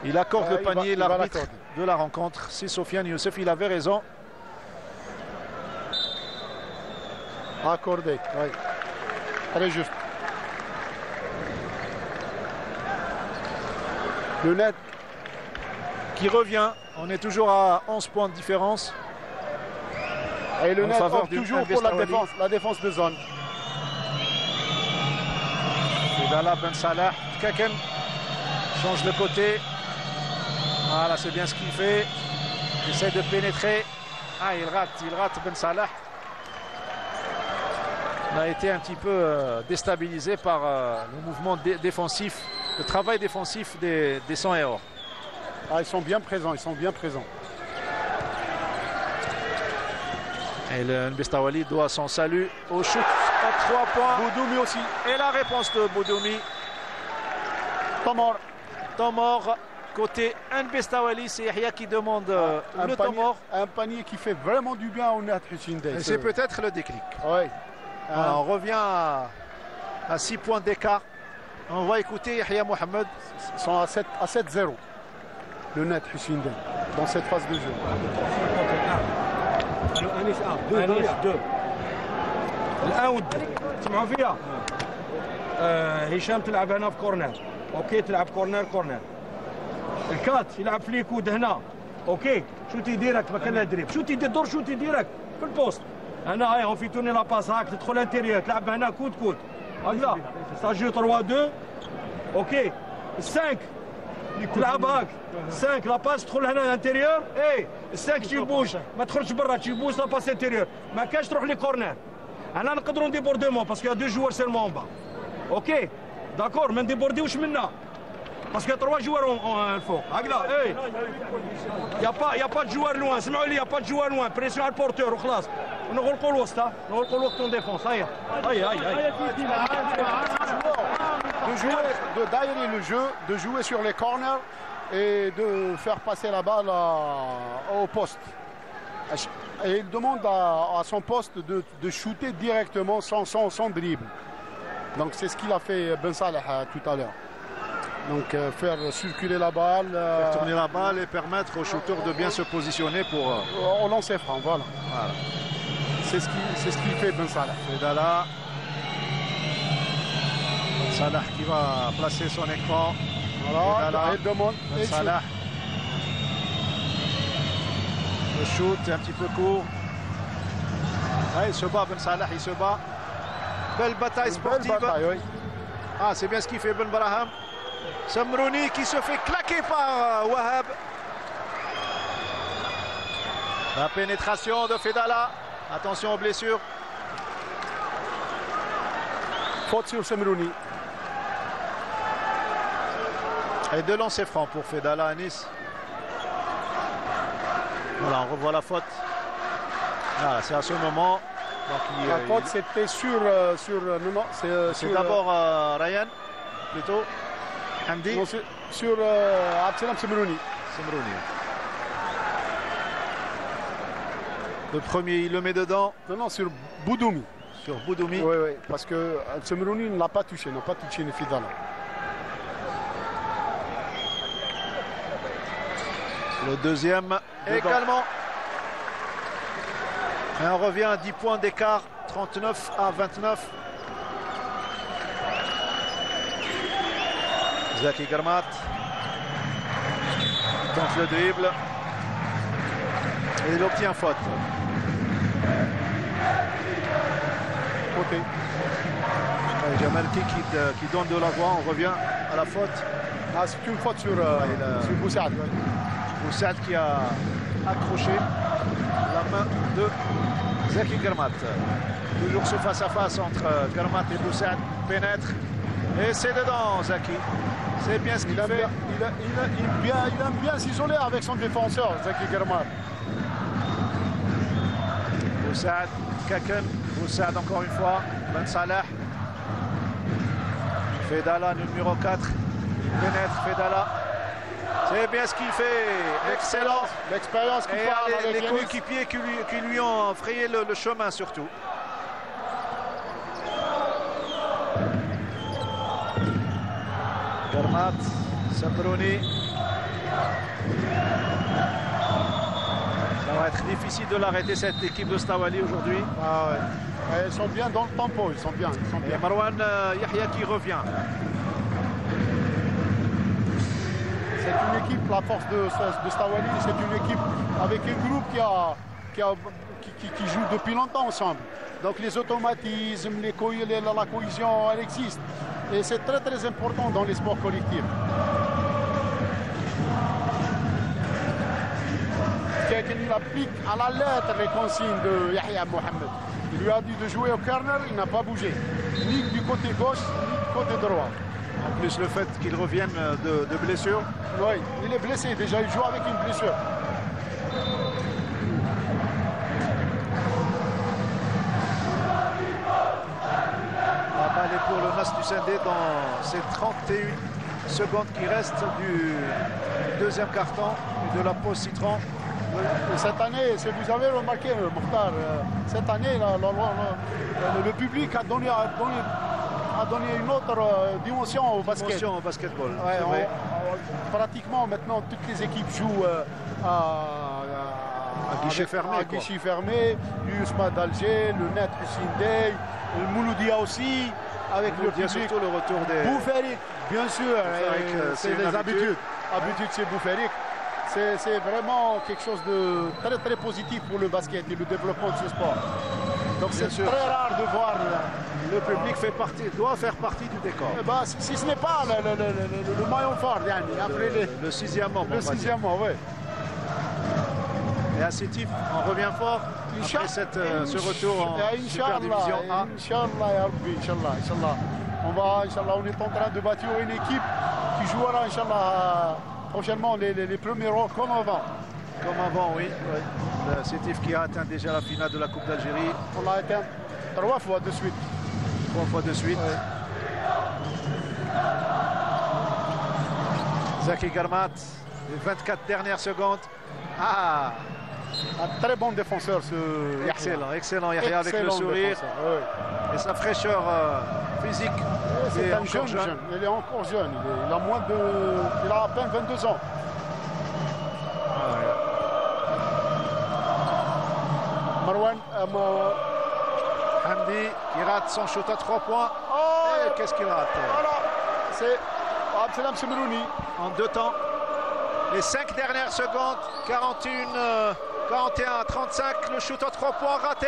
Il accorde le panier, l'arbitre de la rencontre. C'est Sofiane Youssef, il avait raison. Accordé, oui. Très juste. Le net qui revient. On est toujours à 11 points de différence. Et le net opte toujours pour la défense de zone. Fedala, Ben Salah, Kaken change de côté. Voilà, c'est bien ce qu'il fait. Il essaie de pénétrer. Ah, il rate Ben Salah. On a été un petit peu déstabilisé par le mouvement défensif, le travail défensif des 100 et or. Ils sont bien présents, Et le NB Stawali doit son salut au shoot à 3 points. Boudoumi aussi. Et la réponse de Boudoumi. Temps mort. Côté NB Stawali, c'est Yahya qui demande le temps mort. Un panier qui fait vraiment du bien au Nat Hussein Dey. Et c'est peut-être le déclic. Oui. On revient à 6 points d'écart. On va écouter Yahya Mohamed. Ils sont à 7-0. Le Nat Hussein Dey dans cette phase de jeu. أنيس 2 الآن تسمعوا فيها هشام تلعب هنا في كورنر اوكي تلعب كورنر الكات يلعب في ليكود هنا اوكي شوتي ديريكت ما كان لا دريب شوتي دور شوتي ديريكت في البوست هنا هاي في توني لا باس هاك تدخل انتيريور تلعب هنا كود هكذا ساجي 3-2 اوكي 5 تلعب هاك 5 لا باس تدخل هنا انتيريور 5 تيبوش ما تدخلش برا تيبوش لا باس انتيريور ما كانش تروح لي كورنر انا نقدروا نديبورديمون باسكو يا 2 جوار سيرمون با اوكي داكور ما نديبورديوش منا باسكو 3 جوار الفوق هكذا يا با جوار لوان اسمعوا لي يا با جوار لوان بريسيون على البورتور وخلاص نغلقوا الوسط نغلقوا الوسط اون ديفونس هيا de d'aérer le jeu, de jouer sur les corners et de faire passer la balle au poste. Et il demande à son poste de shooter directement sans dribble. Donc c'est ce qu'il a fait Ben Salah tout à l'heure. Donc faire circuler la balle. Faire tourner la balle et permettre aux shooters de bien se positionner pour... Au lancer franc, voilà. C'est ce qu'il fait Ben Salah. Fedala. Salah qui va placer son écran. Voilà, il demande. Salah. Le shoot est un petit peu court. Il se bat, Ben Salah, il se bat. Belle bataille sportive. Belle bataille, oui. Ah, c'est bien ce qu'il fait Ben Braham. Samrouni qui se fait claquer par Wahab. La pénétration de Fedala. Attention aux blessures. Faute sur Semrouni. Et 2 lancers francs pour Fedala à Nice. Voilà, on revoit la faute. Voilà, c'est à ce moment. La faute, c'était sur... non, c'est d'abord Ryan, plutôt. Hamdi. Non, sur Abdesalam Semrouni. Le premier, il le met dedans. Non, sur Boudoumi. Sur Boudoumi. Oui, oui, parce que Semrouni ne l'a pas touché, n'a pas touché le Fedala. Le deuxième également. Et on revient à 10 points d'écart, 39 à 29. Zaki Garmat tente le dribble. Et il obtient faute. Côté. Jamalki qui donne de la voix. On revient à la faute. Ah, c'est une faute sur Boussad. Boussad qui a accroché la main de Zaki Garmat. Toujours ce face-à-face entre Garmat et Boussad. Pénètre. Et c'est dedans, Zaki. C'est bien ce qu'il fait. Il aime bien s'isoler avec son défenseur, Zaki Garmat. Boussad, Kaken, Boussad encore une fois, Ben Salah. Fedala numéro 4, pénètre Fedala. C'est bien ce qu'il fait, excellent. L'expérience qu'il parle avec les coéquipiers qui lui ont frayé le chemin surtout. Garmat, Semrouni. Ça va être difficile de l'arrêter cette équipe de Stawali aujourd'hui. Ah ouais. Ils sont bien dans le tempo, ils sont bien. Et Marwan Yahya qui revient. C'est une équipe, la force de Stawali, c'est une équipe avec un groupe qui joue depuis longtemps ensemble. Donc les automatismes, la cohésion, elle existe. Et c'est très très important dans les sports collectifs. Il applique à la lettre les consignes de Yahya Mohamed. Il lui a dit de jouer au corner, il n'a pas bougé. Ni du côté gauche, ni du côté droit. En plus le fait qu'il revienne de blessure. Oui, il est blessé déjà, il joue avec une blessure. La balle est pour le Nas du Sindé dans ces 31 secondes qui restent du deuxième carton et de la pause citron. Cette année, si vous avez remarqué, Mokhtar, cette année, le public a donné une autre dimension au basket. Dimension au basketball. Ouais, pratiquement maintenant, toutes les équipes jouent à guichet fermé. À guichet fermé. L'USMA d'Alger, le Net Hussein, le Mouloudia aussi, avec le public. Surtout le retour des... Bouferik, bien sûr. C'est des habitudes. Habitude, c'est Bouferik. C'est vraiment quelque chose de très très positif pour le basket et le développement de ce sport. Donc c'est très rare de voir le public doit faire partie du décor. Eh ben, si ce n'est pas le maillon fort, après le sixième homme. Le sixième homme, oui. Et à Sétif, on revient fort après ce retour en Super Division A. Inch'Allah. On est en train de bâtir une équipe qui jouera, Inch'Allah, prochainement les premiers rôles comme avant. Comme avant, oui. Le Sétif qui a atteint déjà la finale de la Coupe d'Algérie. On l'a atteint 3 fois de suite. 3 fois de suite. Ouais. Zaki Garmat, les 24 dernières secondes. Ah, un très bon défenseur, ce Yahya. Excellent Yahya avec le sourire et sa fraîcheur physique. C'est un jeune. Il est encore jeune. Il a à peine 22 ans. Marwan Hamdi qui rate son shoot à 3 points. Oh, qu'est-ce qu'il rate? Voilà, c'est Abdesalam Semrouni. En 2 temps. Les 5 dernières secondes, 41 à 35, le shoot à 3 points raté.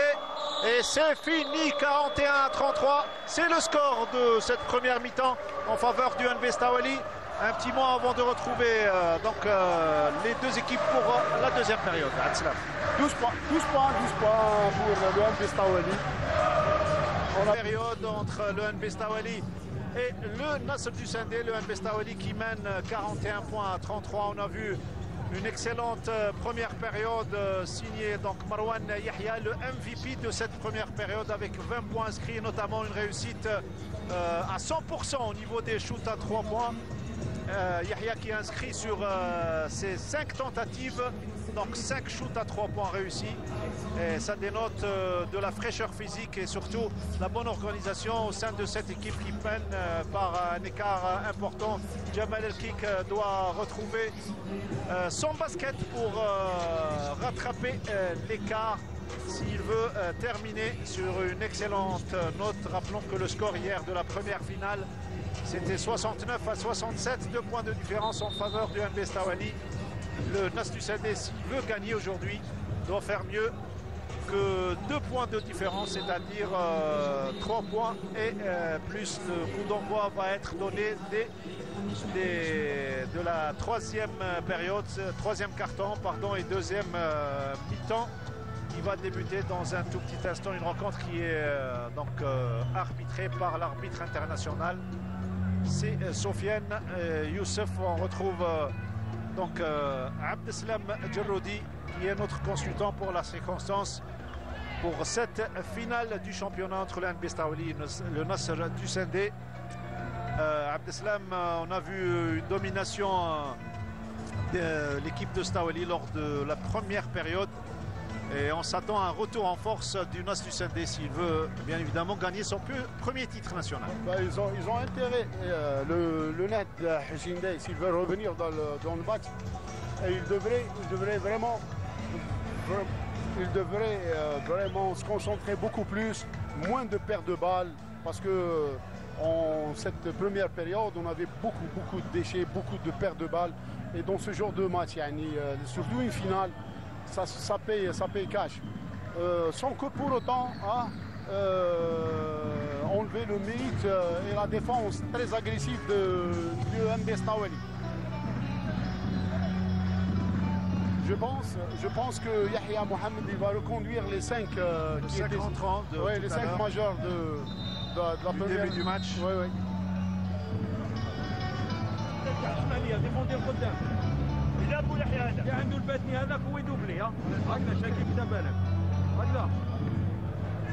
Et c'est fini, 41 à 33. C'est le score de cette première mi-temps en faveur du NB Stawali. Un petit mot avant de retrouver les deux équipes pour la deuxième période. 12 points pour le NB Stawali. La période entre le NB Stawali et le Nasr du Sindé. Le NB Stawali qui mène 41 points à 33. On a vu une excellente première période signée donc Marwan Yahya, le MVP de cette première période avec 20 points inscrits, notamment une réussite à 100% au niveau des shoots à 3 points. Yahya qui est inscrit sur ses 5 tentatives, donc 5 shoots à 3 points réussis. Et ça dénote de la fraîcheur physique et surtout la bonne organisation au sein de cette équipe qui peine par un écart important. Jamal El-Kik doit retrouver son basket pour rattraper l'écart s'il veut terminer sur une excellente note. Rappelons que le score hier de la première finale, c'était 69 à 67, 2 points de différence en faveur du NB Stawali. Le Nasr du Sindé, s'il veut gagner aujourd'hui, doit faire mieux que 2 points de différence, c'est-à-dire 3 points et plus. Le coup d'envoi va être donné de la troisième période, troisième quart-temps, pardon, et deuxième mi-temps. Il va débuter dans un tout petit instant une rencontre qui est arbitrée par l'arbitre international. C'est Sofiane Youssef. On retrouve Abdeslam Djerroudi qui est notre consultant pour la circonstance pour cette finale du championnat entre l'NB Stawali et le Nasr du Sindé. Abdeslam, on a vu une domination de l'équipe de Stawali lors de la première période. Et on s'attend à un retour en force du Nasr du Sindé s'il veut bien évidemment gagner son premier titre national. Ils ont intérêt, le net Hussein, s'il veut revenir dans le match, et il devrait vraiment se concentrer beaucoup plus, moins de pertes de balles, parce que en cette première période, on avait beaucoup de déchets, beaucoup de pertes de balles. Et dans ce genre de match, surtout une finale, ça paye cash. Sans que pour autant enlever le mérite et la défense très agressive du NB Stawali. Je pense que Yahya Mohamed il va reconduire les 5 les 5 majeurs de la première début du match. Oui. يلعبوا يحيى هذا اللي عنده الباتني هذاك هو يدوبلي هكذا شاكي بدا بالك هكذا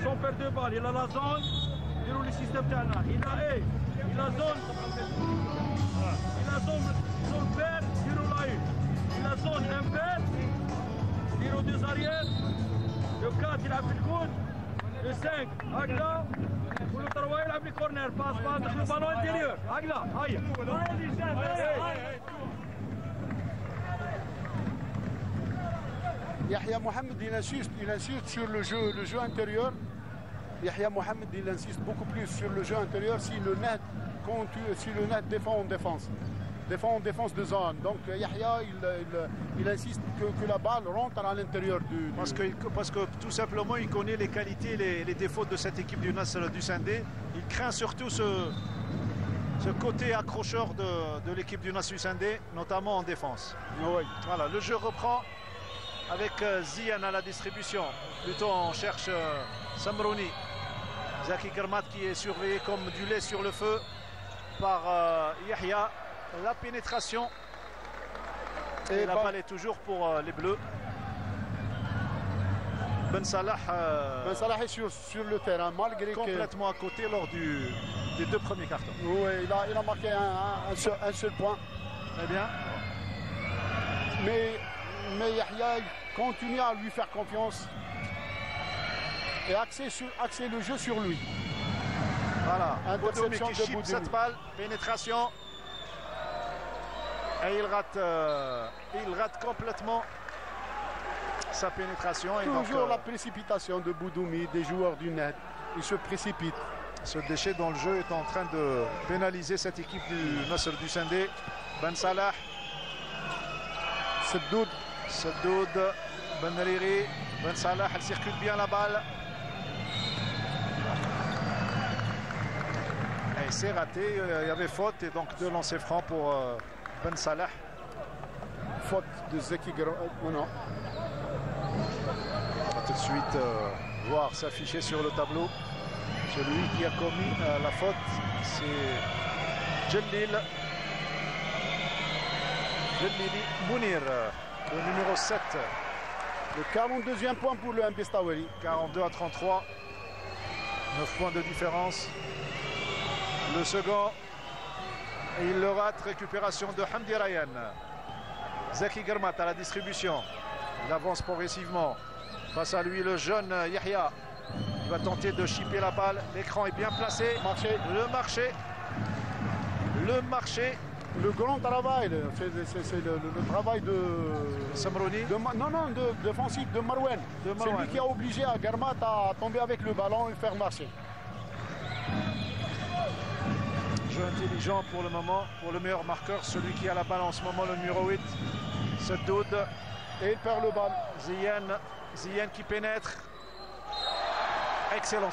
سون بير دو بال الى لا زون ديروا لي سيستم تاعنا الى الى زون بير ديروا لاين الى زون امبير ديروا دو زاريير لو 4 يلعب في الكود لو 5 هكذا ولو 3 يلعب لي كورنر باس دخلوا بالون انتيريور هكذا هيا Yahya Mohamed il insiste sur le jeu intérieur. Yahya Mohamed il insiste beaucoup plus sur le jeu intérieur si le net défend en défense de zone. Donc Yahya il insiste que la balle rentre à l'intérieur du... Parce que tout simplement il connaît les qualités, les défauts de cette équipe du Nasr du Sindé. Il craint surtout ce côté accrocheur de l'équipe du Nasr du Sindé, notamment en défense. Oui. Voilà, le jeu reprend avec Zian à la distribution. Plutôt on cherche Samrouni. Zaki Kermat qui est surveillé comme du lait sur le feu par Yahya. La pénétration. Et la balle est toujours pour les Bleus. Ben Salah est sur le terrain, malgré complètement à côté lors des 2 premiers cartons. Oui, il a marqué un seul point. Très bien. Mais Yahya continue à lui faire confiance et axer le jeu sur lui. Voilà, interception qui chip cette balle, pénétration. Et il rate complètement sa pénétration. Et toujours la précipitation de Boudoumi, des joueurs du net. Ils se précipitent. Ce déchet dans le jeu est en train de pénaliser cette équipe du Nasr du Sindé. Ben Salah. Seddoud, Ben Riri, Ben Salah, elle circule bien la balle. Et Et c'est raté, il y avait faute et donc 2 lancers francs pour Ben Salah. Faute de Zeki Germa. Non. On va tout de suite voir s'afficher sur le tableau. Celui qui a commis la faute, c'est Jalil Mounir, le numéro 7. Le 42e point pour le MP Staweli. 42 à 33. 9 points de différence. Le second, et il le rate. Récupération de Hamdi Ryan. Zeki Germat à la distribution. Il avance progressivement. Face à lui, le jeune Yahya. Il va tenter de chipper la balle. L'écran est bien placé. Le marché. Le grand travail, c'est le travail de Samrouni. Défensif de Marouane. C'est lui qui a obligé à Germat à tomber avec le ballon et faire marcher. Jeu intelligent pour le moment, pour le meilleur marqueur, celui qui a la balle en ce moment, le numéro 8, Seddoud. Et il perd le ballon. Ziyan qui pénètre. Excellent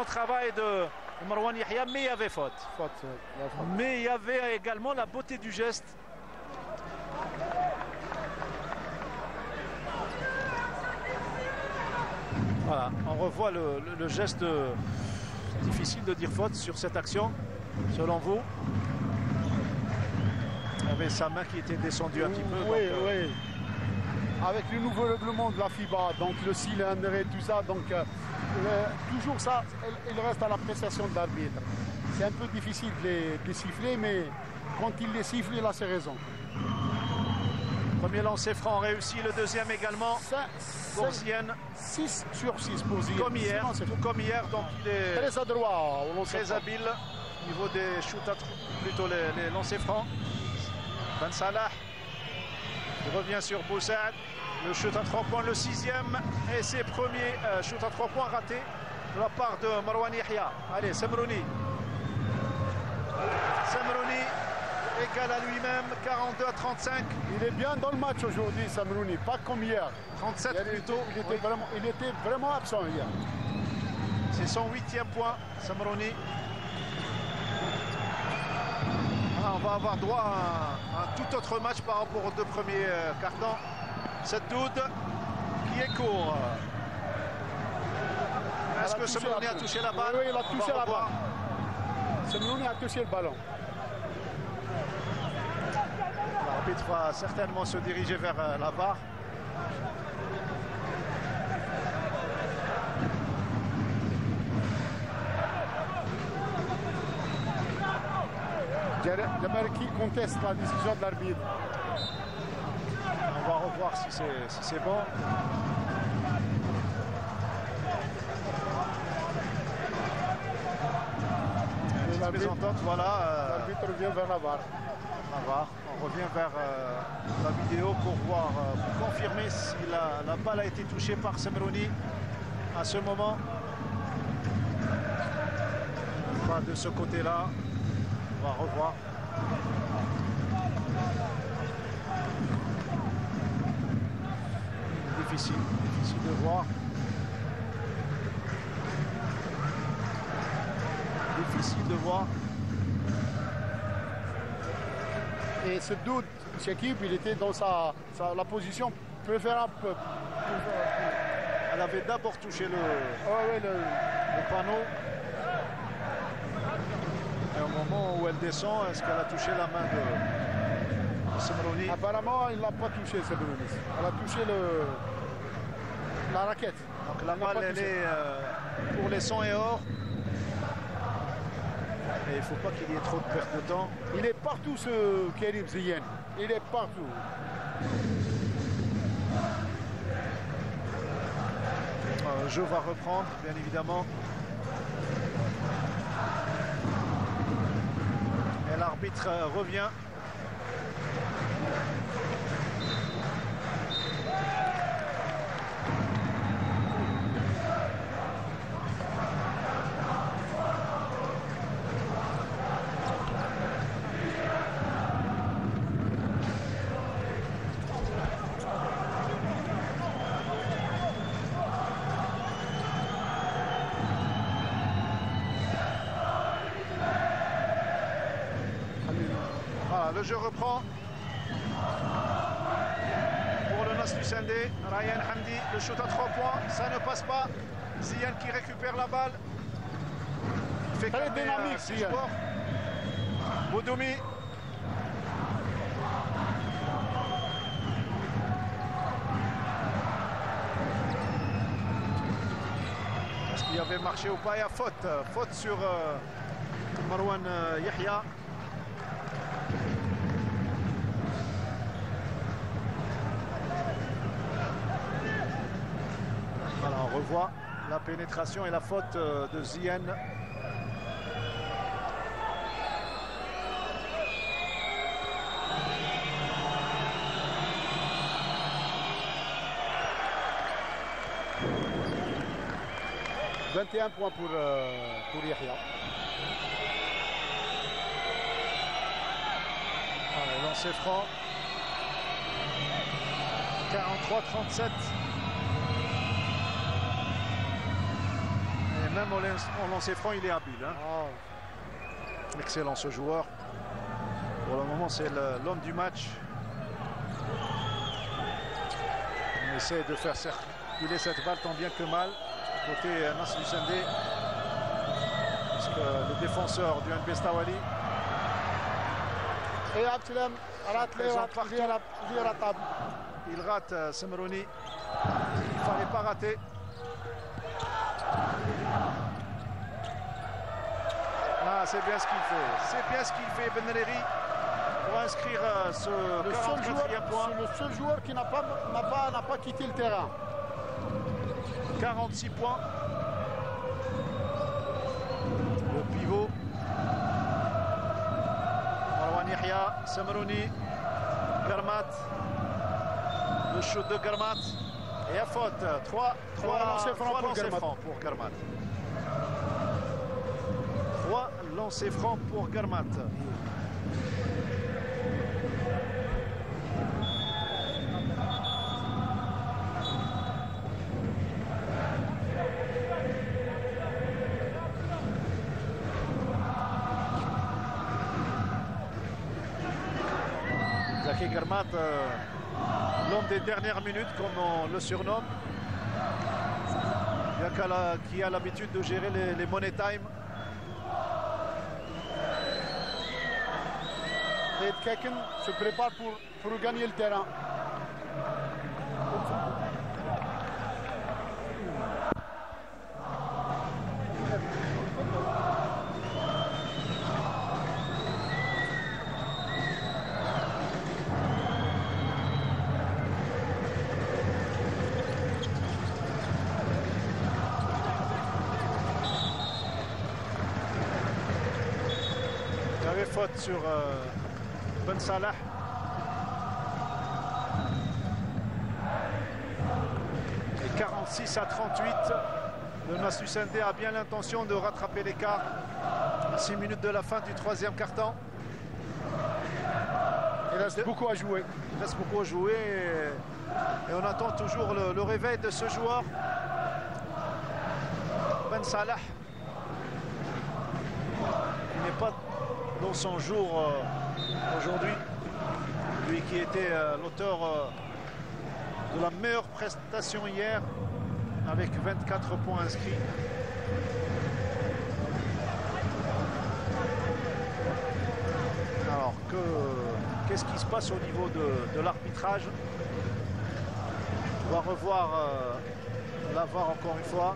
travail de Marwan Yahya, mais il y avait faute. Mais il y avait également la beauté du geste. Voilà, on revoit le geste. Difficile de dire faute sur cette action, selon vous. Il y avait sa main qui était descendue un petit peu. Oui. Avec le nouveau règlement de la FIBA, donc le cylindre et tout ça, donc toujours ça, il reste à l'appréciation de l'arbitre. C'est un peu difficile de les siffler, mais quand il les siffle, il a ses raisons. Premier lancer franc réussi, le deuxième également pour Ziyan. 6 sur 6 pour Ziyan. Comme hier, donc il est très adroit, très habile au niveau des shoots, plutôt les lancers francs. Ben Salah revient sur Boussad. Le shoot à 3 points, le 6e et ses premiers shoots à 3 points ratés de la part de Marwan Yahya. Allez, Samrouni égal à lui-même, 42 à 35. Il est bien dans le match aujourd'hui, Samrouni, pas comme hier. 37 plutôt. Il était vraiment absent hier. C'est son 8e point, Samrouni. On va avoir droit à un tout autre match par rapport aux 2 premiers cartons. Seddoud qui est court. Est-ce que Samrouni a touché la balle? Oui, il a touché la balle. Samrouni a touché le ballon. L'arbitre va certainement se diriger vers la VAR. Jamalki conteste la décision de l'arbitre. On va revoir si c'est bon. L'arbitre revient vers la VAR. On revient vers la vidéo pour voir, pour confirmer si la balle a été touchée par Samrouni à ce moment. Pas de ce côté-là. On va revoir. Difficile de voir. Difficile de voir. Et ce doute, Shakib, il était dans la position préférable. Elle avait d'abord touché le panneau. Et au moment où elle descend, est-ce qu'elle a touché la main de Samrouni? Apparemment, il n'a pas touché Samrouni. Elle a touché la raquette. Donc la balle, elle est pour les sons et or. Et il ne faut pas qu'il y ait trop de perte de temps. Il est partout, ce Karim Ziyan. Il est partout. Le jeu va reprendre, bien évidemment. Et l'arbitre revient. le jeu reprend. Pour le Nasr Sindé, Ryan Hamdi, le shoot à 3 points, ça ne passe pas. Ziane qui récupère la balle. Il fait très dynamique, Ziane. Boudoumi. Est-ce qu'il y avait marché ou pas? Il y a faute. Faute sur Marwan Yahya. Voilà, on revoit la pénétration et la faute de Zien. « 21 points pour Yahya. Allez, lancer franc. 43-37. Et même en lancer franc, il est habile. Hein. Oh. Excellent ce joueur. Pour le moment, c'est l'homme du match. On essaie de faire circuler cette balle tant bien que mal. Côté Nasr Sindé, puisque le défenseur du NB Stawali. Et Abdelem rate la table. Il rate Semrouni. Il ne fallait pas rater. Ah, c'est bien ce qu'il fait. C'est bien ce qu'il fait, Benreri, pour inscrire ce 44e point. C'est le seul joueur qui n'a pas quitté le terrain. 46 points. Le pivot. Marwan Yahya, Semrouni, Garmat. Le shoot de Garmat. Et à faute. 3 lancers francs pour Garmat. 3 lancers francs pour Garmat. Zaki Garmat, l'homme des dernières minutes, comme on le surnomme, qui a l'habitude de gérer les money time. Et Keken se prépare pour gagner le terrain. Faute sur Ben Salah. Et 46 à 38. Le Nasr Sindé a bien l'intention de rattraper l'écart à 6 minutes de la fin du 3e quart-temps. Il reste beaucoup à jouer. Il reste beaucoup à jouer et on attend toujours le réveil de ce joueur. Ben Salah, qui n'est pas dans son jour aujourd'hui, lui qui était l'auteur de la meilleure prestation hier avec 24 points inscrits. Alors qu'est-ce qui se passe au niveau de l'arbitrage? On va revoir la VAR encore une fois.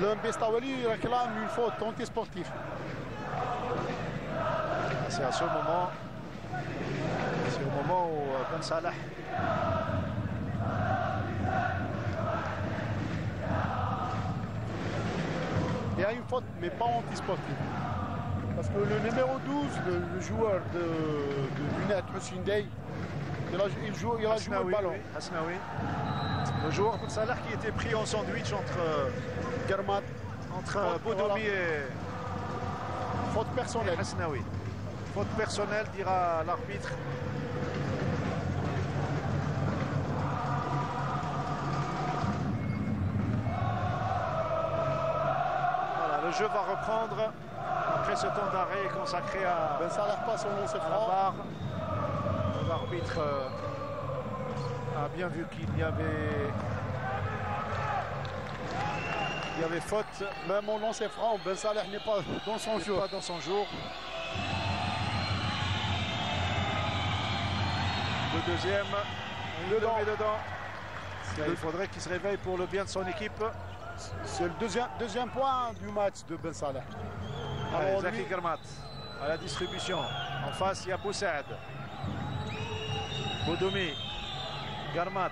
Le NB Stawali réclame une faute anti-sportive. C'est à ce moment. C'est au moment où Ben Salah il y a une faute, mais pas anti-sportive. Parce que le numéro 12, le joueur du Net, Sindé, il a joué le ballon. Oui, Hasnaoui. Le joueur Ben Salah qui était pris en sandwich entre Garmat, entre Boudoumi et faute personnelle. Hasnaoui. Faute personnelle, dira l'arbitre. jeu va reprendre après ce temps d'arrêt consacré à Ben Salah passe au lancer la franc. barre. L'arbitre a bien vu qu'il y avait faute. Même au lancer franc, Ben Salah n'est pas dans son jour. Pas dans son jour. Le deuxième, il le met dedans. Il faudrait qu'il se réveille pour le bien de son équipe. C'est le deuxième point du match de Ben Salah. Allez, Zaki Garmat à la distribution. En face, il y a Boussaad. Boudoumi. Garmat.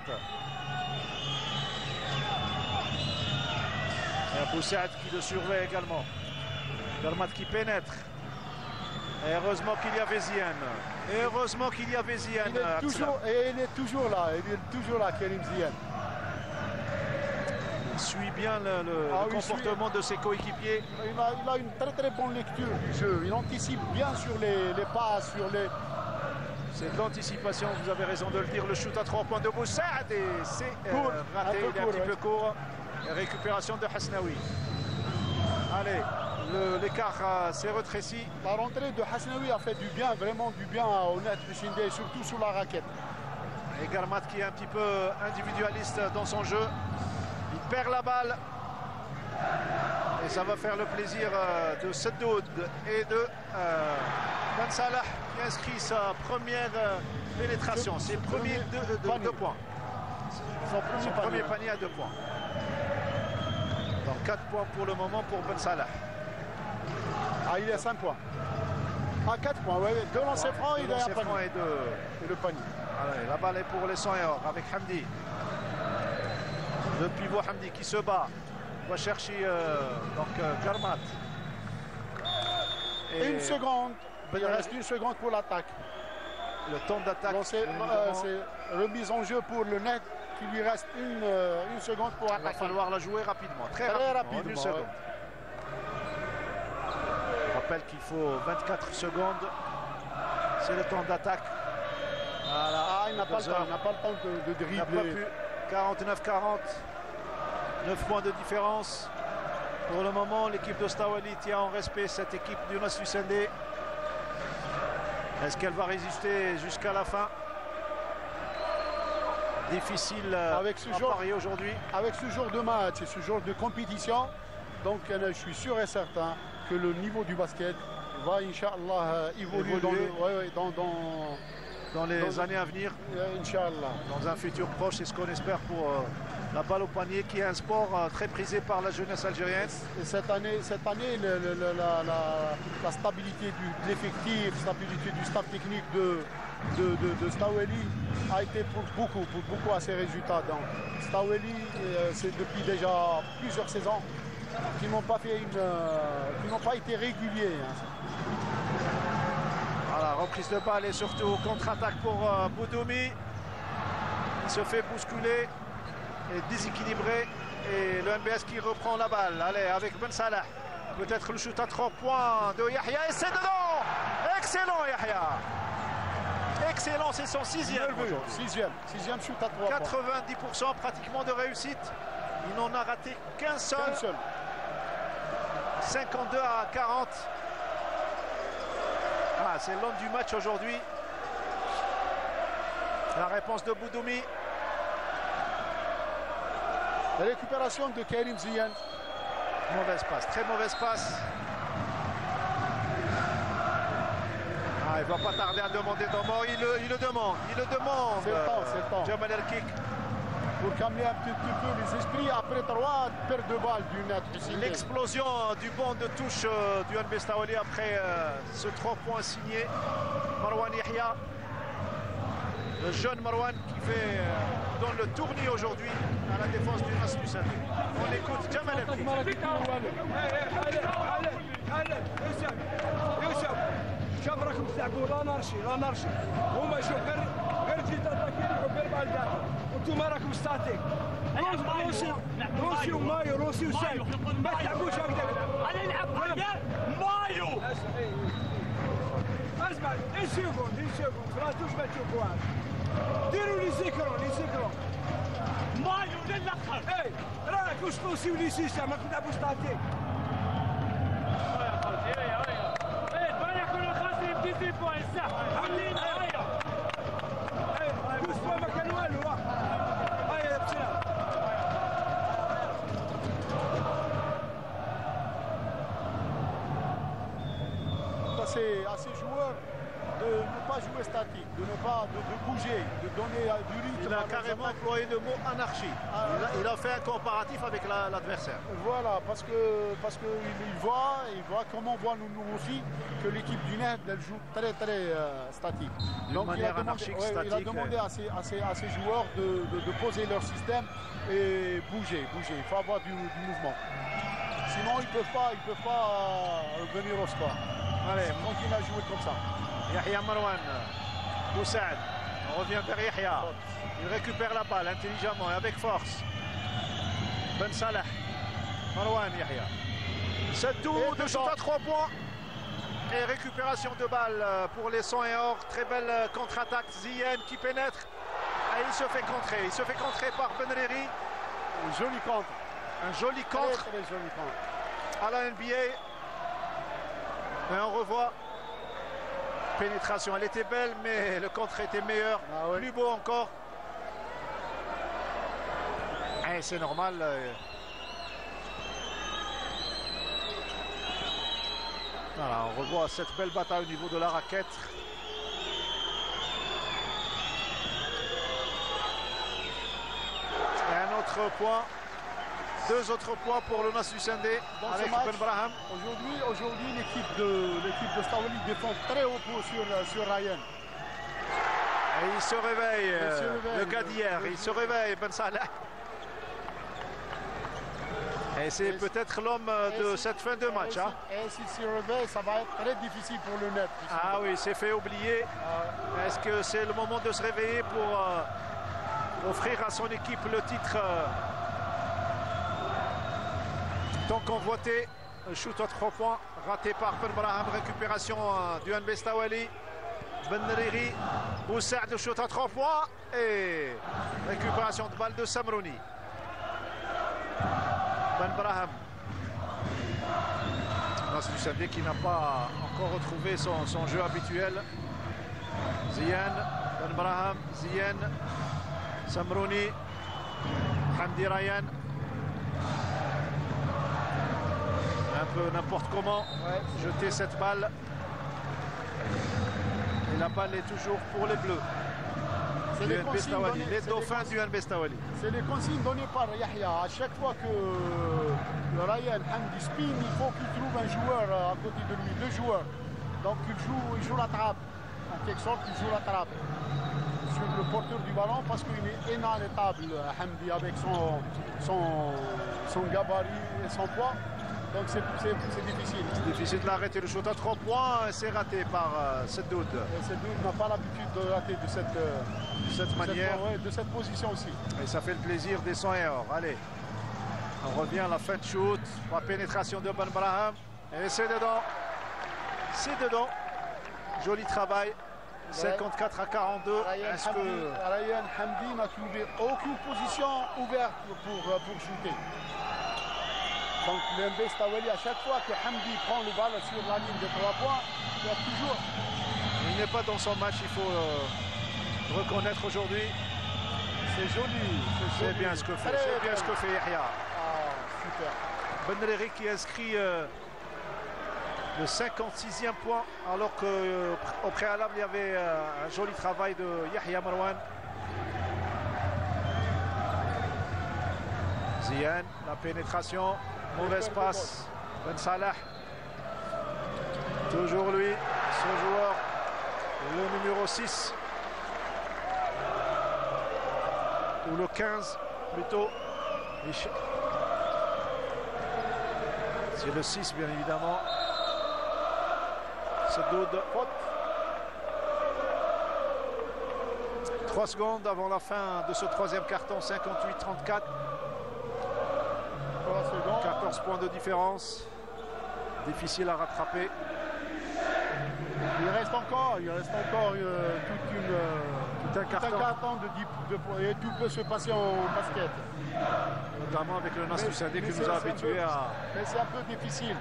Il y a Boussaad qui le surveille également. Garmat qui pénètre. Et heureusement qu'il y avait Zian. Et heureusement qu'il y avait Zian. Il est toujours là. Il est toujours là, Karim Zian. Il suit bien le comportement de ses coéquipiers. Il a une très bonne lecture du jeu. Il anticipe bien sur les passes, sur les... C'est de l'anticipation, vous avez raison de le dire. Le shoot à 3 points de Boussaad et c'est raté, il est un petit peu court. Récupération de Hasnaoui. Allez, l'écart s'est rétréci. La rentrée de Hasnaoui a fait du bien, vraiment du bien au net Lushindé, surtout sous la raquette. Et Garmat qui est un petit peu individualiste dans son jeu. Il perd la balle. Et ça va faire le plaisir de Seddoud et de Ben Salah qui inscrit sa première pénétration. Ses premiers deux points. Son premier panier à 2 points. Donc 4 points pour le moment pour Ben Salah. Ah, il est à 5 points. À 4 points, oui. 2 lancers francs, il est à panier. Et le panier. Allez, la balle est pour les 100 et or avec Hamdi. Le pivot Hamdi qui se bat. Va chercher Garmat. Et 1 seconde. Il reste 1 seconde pour l'attaque. Le temps d'attaque. C'est remise en jeu pour le net. Il lui reste 1 seconde pour attaquer. Il va falloir la jouer rapidement. Très rapidement. 1 seconde. Je rappelle qu'il faut 24 secondes. C'est le temps d'attaque. Voilà. Ah, il n'a pas le temps de dribbler. Il n'a pas pu. 49-40. 9 points de différence. Pour le moment, l'équipe d'Ostawali tient en respect cette équipe du Naslusende. Est-ce qu'elle va résister jusqu'à la fin? Difficile avec ce genre, parier aujourd'hui. Avec ce genre de match et ce genre de compétition, donc je suis sûr et certain que le niveau du basket va, Inch'Allah, évoluer dans les années à venir. Inch'Allah. Dans un futur proche, c'est ce qu'on espère pour la balle au panier, qui est un sport très prisé par la jeunesse algérienne. Et cette année la stabilité de l'effectif, stabilité du staff technique de Staweli a été pour beaucoup à ces résultats. Donc Staweli, c'est depuis déjà plusieurs saisons qui n'ont pas été réguliers. Voilà, reprise de balle et surtout contre-attaque pour Boudoumi. Il se fait bousculer et déséquilibré. Et le MBS qui reprend la balle. Allez, avec Ben Salah. Peut-être le shoot à 3 points de Yahya. Et c'est dedans! Excellent, Yahya! Excellent, c'est son 6e. 6e shoot à 3 points. 90% pratiquement de réussite. Il n'en a raté qu'un seul. 52 à 40. Ah, c'est l'homme du match aujourd'hui. La réponse de Boudoumi. La récupération de Karim Zian. Mauvaise passe, très mauvaise passe. Ah, il ne va pas tarder à demander Domo. Il le demande. C'est le temps. Jamal El-Kik. Pour calmer un petit peu les esprits après 3 pertes de balles du net. L'explosion du banc de touche du NB Stawali après ce 3 points signé. Marwan Yahya. Le jeune Marwan qui donne le tournis aujourd'hui à la défense du Naslusende. On écoute Jamal El-Kik. شوف راكم تلعبوا لا نرشي هما شوف غير تجي تاتاكي غير مع الداخل وانتم راكم ستاتيك روسي ومايو روسي وسايو ما تلعبوش هكذا انا نلعب مايو اسمع نسيكم فراتوش ما تشوفوا ديروا لي سيكرون مايو للاخر اي راك واش روسي ولي سيسا ما تلعبوش تاتيك À ces joueurs de ne pas jouer statique, de ne pas de bouger, de donner du rythme. Il a carrément employé le mot anarchie. Il a fait un comparatif avec l'adversaire. Voilà, parce que il voit comme on voit nous aussi que l'équipe du Net elle joue très statique. Donc il a demandé à ces joueurs de poser leur système et bouger. Il faut avoir du mouvement. Sinon ils peuvent pas venir au score. Allez, on continue à jouer comme ça. Yahya Marouane, Boussaad, on revient vers Yahya. Il récupère la balle intelligemment et avec force. Ben Salah, Marouane, Yahya. Seddoud de shoot à 3 points. Et récupération de balle pour les 100 et or. Très belle contre-attaque. Ziyane qui pénètre. Et il se fait contrer par Benriri. Un joli contre. Un joli contre. Très joli contre. À la NBA. Et on revoit pénétration, elle était belle mais le contre était meilleur, plus beau encore. Et c'est normal. Voilà, on revoit cette belle bataille au niveau de la raquette. Et un autre point. 2 autres points pour le Nasser Sendé avec Ben Braham. Aujourd'hui, l'équipe de Stawali défend très haut sur Ryan. Et il se réveille, le gars d'hier, il se réveille, Ben Salah. Et c'est peut-être l'homme de cette fin de match. Et s'il se réveille, ça va être très difficile pour le Net. Ah oui, c'est fait oublier. Est-ce que c'est le moment de se réveiller pour offrir à son équipe le titre tant convoité? Shoot à 3 points raté par Ben Braham. Récupération du NB Stawali. Benriri, Boussaad de shoot à 3 points et récupération de balle de Samrouni. Ben Braham, Nasser Sendé qui n'a pas encore retrouvé son jeu habituel. Ziyane, Ben Braham, Ziyane, Samrouni, Hamdi Ryan. Un peu n'importe comment jeter cette balle. Et la balle est toujours pour les Bleus. C'est les dauphins du NB Stawali. C'est les consignes données par Yahya. À chaque fois que le Ryan Hamdi spin, il faut qu'il trouve un joueur à côté de lui, 2 joueurs. Donc il joue la trappe. En quelque sorte, il joue la trappe sur le porteur du ballon parce qu'il est inarrêtable, Hamdi, avec son gabarit et son poids. Donc c'est difficile. C'est difficile de l'arrêter. Le shoot à 3 points, c'est raté par Seddoud. Seddoud n'a pas l'habitude de rater de cette manière. De cette position aussi. Et ça fait le plaisir des 100 et or. Allez, on revient à la fin de shoot. La pénétration de Ben Braham. Et c'est dedans. C'est dedans. Joli travail. 54 à 42. Ryan Hamdi n'a trouvé aucune position ouverte pour shooter. Donc le NB Stawali, à chaque fois que Hamdi prend le ballon sur la ligne de 3 points, il y a toujours. Il n'est pas dans son match, il faut reconnaître aujourd'hui. C'est joli. C'est bien ce que fait, Yahya. Ah, super. Benriri qui inscrit le 56e point, alors qu'au préalable il y avait un joli travail de Yahya Marouane. Ziyane, la pénétration. Mauvaise passe, Ben Salah. Toujours lui, ce joueur, le numéro 6. Ou le 15 plutôt. C'est le 6 bien évidemment. Seddoud. 3 secondes avant la fin de ce 3e carton, 58-34. 14 points de différence. Difficile à rattraper. Il reste encore tout un carton de points. Et tout peut se passer en basket. Notamment avec le Nasser Sendé qui nous a habitués à... Mais c'est un peu difficile.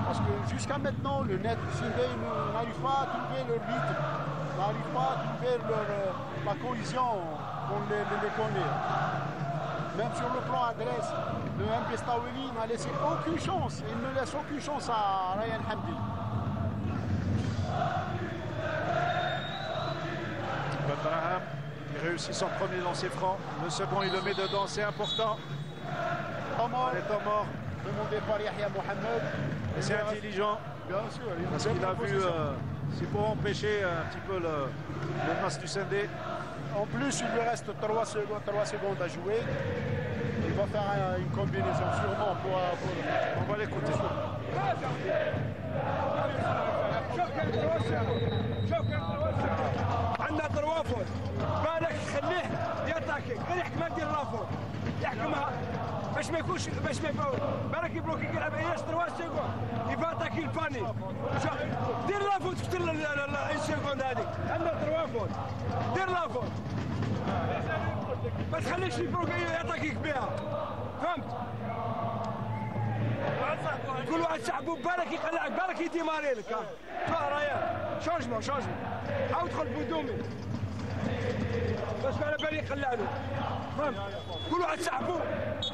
Parce que jusqu'à maintenant, le net Sindé n'arrive pas à trouver leur rythme, n'arrive pas à trouver la cohésion qu'on les connaît. Même sur le plan adresse, le MB Staweli n'a laissé aucune chance. Il ne laisse aucune chance à Ryan Hamdi. Braham, il réussit son premier lancer franc. Le second, il le met dedans, c'est important. Les temps morts. Demandé par Yahya Mohamed. Et c'est intelligent. Bien sûr. Parce qu'il a vu, c'est pour empêcher un petit peu le match du Sindé. En plus, il lui reste 3 secondes à jouer. Il va faire une combinaison sûrement pour... On va l'écouter. عندنا تروافر بالك خليه ياتاكي غير يحكم دير لافور يحكمها باش ما يكونش باش ما يفوت بالك يبلوكي يلعب اياش 3 سكوند يفاتاكي الباني دير لافور تفتر السكوند هذيك عندنا تروافر دير لافور ما تخليش يبلوكي ياتاكيك بها فهمت كل واحد صاحبو بالك يقلعك بالك يديماري لك ها ريان شونجمون عاود دخل بودومي باش على بالي يقلع له فهمت كل واحد صاحبو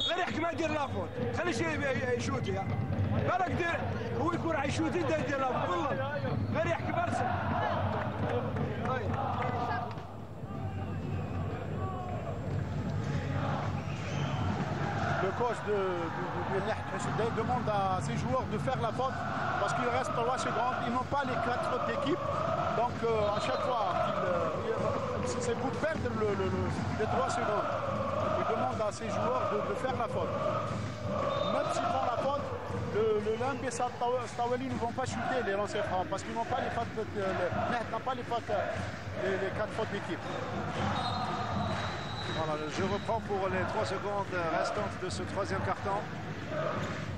غير يحكم يدير لافوت خليش يشوتي بالك دير هو يكون راح يشوتي يدير لافوت والله غير يحكم ارسل Le coach de Nehd demande à ses joueurs de faire la faute parce qu'il reste 3 secondes. Ils n'ont pas les 4 autres équipes. Donc à chaque fois, c'est pour perdre les 3 secondes. Il demande à ses joueurs de faire la faute. Même s'ils font la faute, le Lamb et Staweli ne vont pas shooter les lancers francs parce qu'ils n'ont pas les fautes. Nehd n'a pas les 4 fautes d'équipe. Voilà, je reprends pour les 3 secondes restantes de ce 3e quart-temps.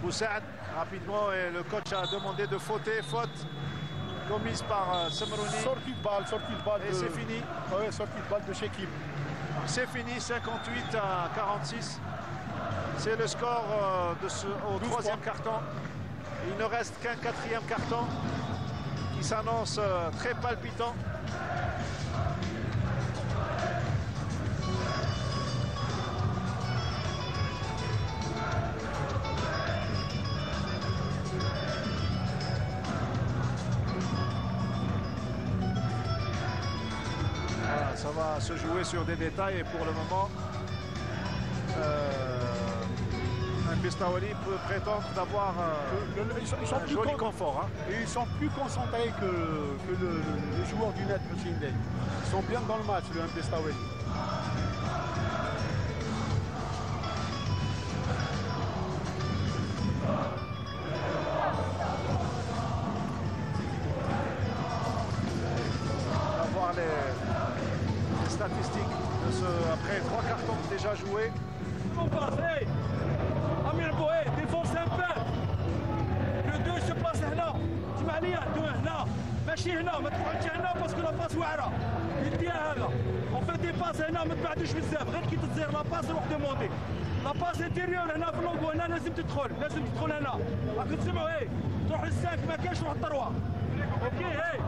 Boussaad, rapidement, et le coach a demandé de fauter. Faute commise par Samrouni. Sortie de balle. Et c'est fini. Oui, sortie de balle de Shekib. C'est fini, 58 à 46. C'est le score au 3e quart-temps. Il ne reste qu'un 4e quart-temps qui s'annonce très palpitant. Ça va se jouer sur des détails et pour le moment, MB Staweli peut prétendre d'avoir un joli confort. Hein. Et ils sont plus concentrés que les joueurs du Net Sindé. Ils sont bien dans le match, le MB Staweli. On va voir les statistiques après 3 cartons déjà joués. On passe, hey Amir Boué, défense un peu. Le 2 se passe هنا. تسمع لي 2 هنا. ماشي هنا ما تقعدش هنا باسكو لا باس واعره. يديها هذا. اون في دي باس هنا ما تبعدوش بزاف غير كي تزير لا باس روح دوموندي. لا باس انتيريور هنا في اللونغو هنا لازم تدخل هنا. راكم تسمعوا هي تروح للسانك ما كاينش روح الطروه. اوكي هي.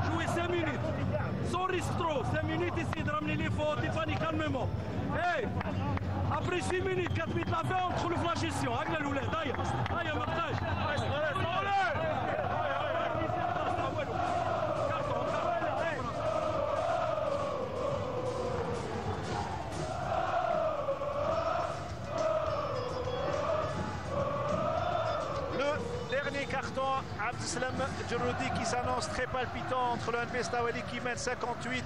Jouer 5 minutes, sans risque trop, 5 minutes, essayer de ramener les fautes, Tiffany calmement. Hey, après 6 minutes, 4 minutes la fin, on trouve la gestion. Avec la loulette, d'ailleurs, marquage. Dernier carton, Abdeslam Djeroudi qui s'annonce très palpitant entre le MB Staweli qui mène 58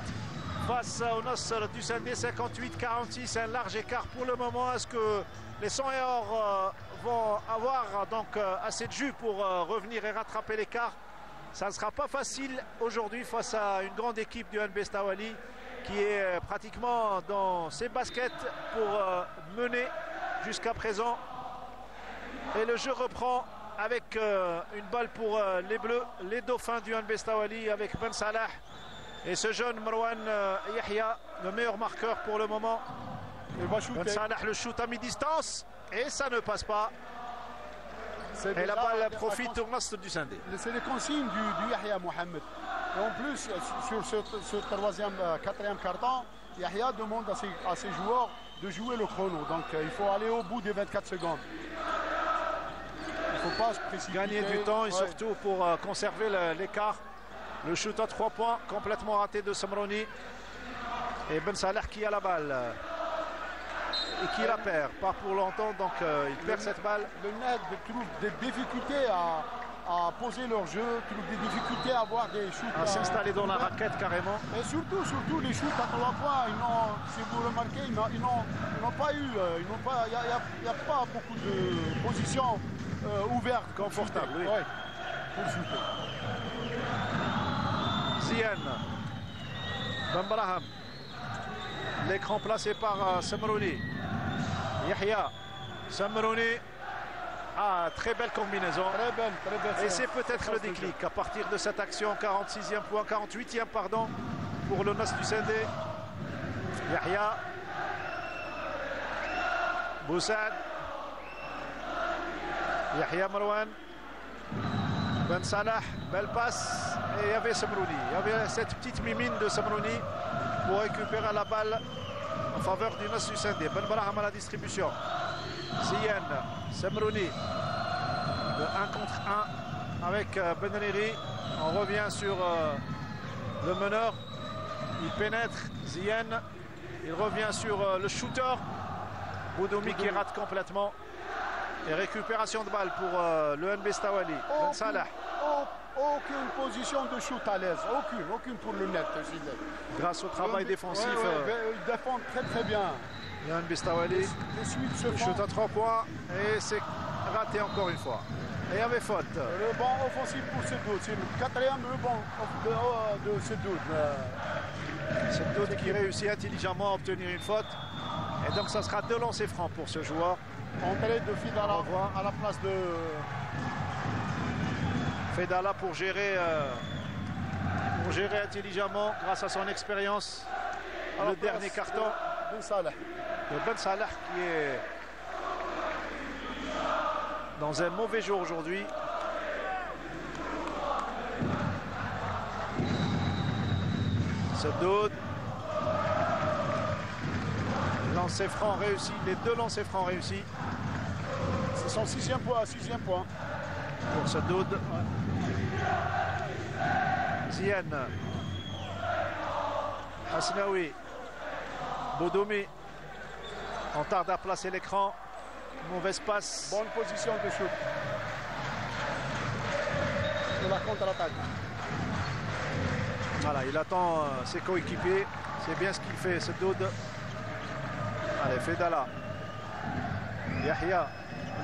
face au Nasr du Sindé 58-46, un large écart pour le moment. Est-ce que les 100 et or vont avoir donc assez de jus pour revenir et rattraper l'écart? Ça ne sera pas facile aujourd'hui face à une grande équipe du MB Staweli qui est pratiquement dans ses baskets pour mener jusqu'à présent. Et le jeu reprend avec une balle pour les Bleus, les dauphins du MB Staweli avec Ben Salah et ce jeune Marwan Yahya, le meilleur marqueur pour le moment. Ben Salah, le shoot à mi-distance et ça ne passe pas. Et la balle profite au Nasr du Sindé. C'est les consignes du Yahya Mohamed. Et en plus, sur ce troisième, quatrième carton, Yahya demande à ses joueurs de jouer le chrono. Donc il faut aller au bout des 24 secondes. Il ne faut pas se précipiter. Gagner du temps et surtout pour conserver l'écart. Le shoot à 3 points complètement raté de Samrouni. Et Ben Salah qui a la balle. Et qui la perd. Pas pour longtemps, donc il perd cette balle. Le Net trouve des difficultés à poser leur jeu, trouve des difficultés à avoir des shoots. À s'installer dans la raquette carrément. Et surtout les shoots à 3 points, si vous remarquez, ils n'ont pas eu, il n'y a pas beaucoup de positions ouvertes. Confortables, oui. Ouais, pour shooter. Zien, Ben Braham, l'écran placé par Samrouni. Yahya, Samrouni. Ah, très belle combinaison. Très belle. Et c'est peut-être le déclic à partir de cette action. 46e point, 48e pardon, pour le Nasr du Sindé. Yahya, Boussad, Yahya Marwan, Ben Salah, belle passe. Et il y avait Samrouni. Il y avait cette petite mimine de Samrouni pour récupérer la balle en faveur du Nasr du Sindé. Ben Braham à la distribution. Zien, Samrouni, de 1 contre 1 avec Ben Riri. On revient sur le meneur. Il pénètre, Zien. Il revient sur le shooter. Boudoumi qui rate complètement. Et récupération de balle pour le NB Stawali. Ben Salah. Aucune position de shoot à l'aise. Aucune pour le net. Grâce au travail défensif. Ils défendent très bien. Yann Bistawali, le shoot à 3 points et c'est raté encore une fois. Et il y avait faute. Rebond offensif pour Sedoud. C'est le 4e rebond de Sedoud. Sedoud qui réussit intelligemment à obtenir une faute. Et donc ça sera 2 lancers francs pour ce joueur. Entrée de Fedala à la place de... Fedala pour gérer intelligemment grâce à son expérience. Le dernier carton. Ben Salah. Ben Salah qui est dans un mauvais jour aujourd'hui. Sedoud. Lancer franc réussi. Les 2 lancers francs réussis. C'est son 6e point. Pour Sedoud. Zien. Hasnaoui. Boudoumi. On tarde à placer l'écran. Mauvaise passe. Bonne position de shoot. De la contre-attaque. Voilà, il attend ses coéquipiers. C'est bien ce qu'il fait, Sedoud. Allez, Fedala. Yahya.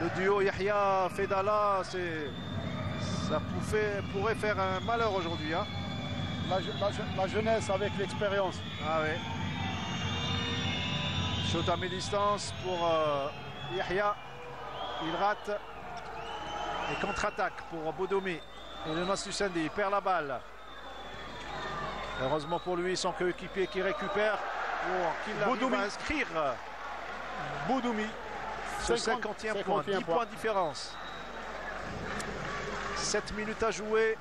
Le duo Yahya-Fedala, ça pourrait faire un malheur aujourd'hui. Hein. La jeunesse avec l'expérience. Ah oui. Shoot à mi-distance pour Yahya. Il rate. Et contre-attaque pour Boudoumi. Et le Nasr du Sindé, il perd la balle. Heureusement pour lui, son coéquipier qui récupère. Qu'il arrive à inscrire. Boudoumi. Ce 50e point, 10 points de différence. 7 minutes à jouer.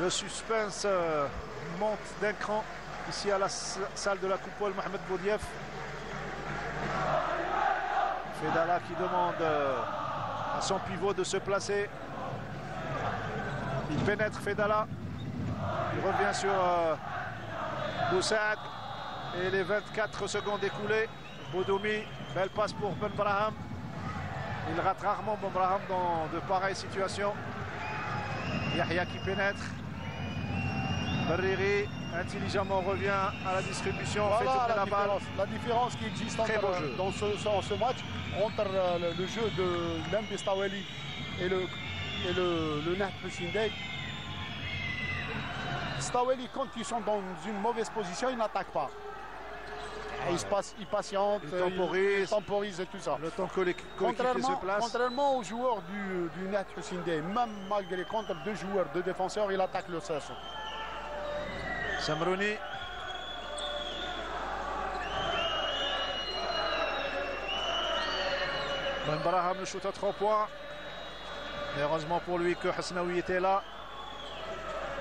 Le suspense monte d'un cran ici à la salle de la Coupole Mohamed Boudief. Fedala qui demande à son pivot de se placer. Il pénètre Fedala. Il revient sur Boussad. Et les 24 secondes écoulées. Boudoumi, belle passe pour Ben Braham. Il rate rarement Ben Braham dans de pareilles situations. Yahya qui pénètre. Barriri intelligemment revient à la distribution. Voilà fait tourner la balle. La différence qui existe dans ce match entre le jeu de l'MB Stawali et le Nasr du Sindé. Stawali, quand ils sont dans une mauvaise position, ils n'attaquent pas. Ils patientent, ils temporisent et tout ça. Le temps que les coéquipiers se placent. Contrairement aux joueurs du Nasr du Sindé, même malgré contre 2 joueurs, 2 défenseurs, il attaque le cerceau. Samrouni. Ben Braham, le shoot à 3 points. Et heureusement pour lui que Hasnaoui était là,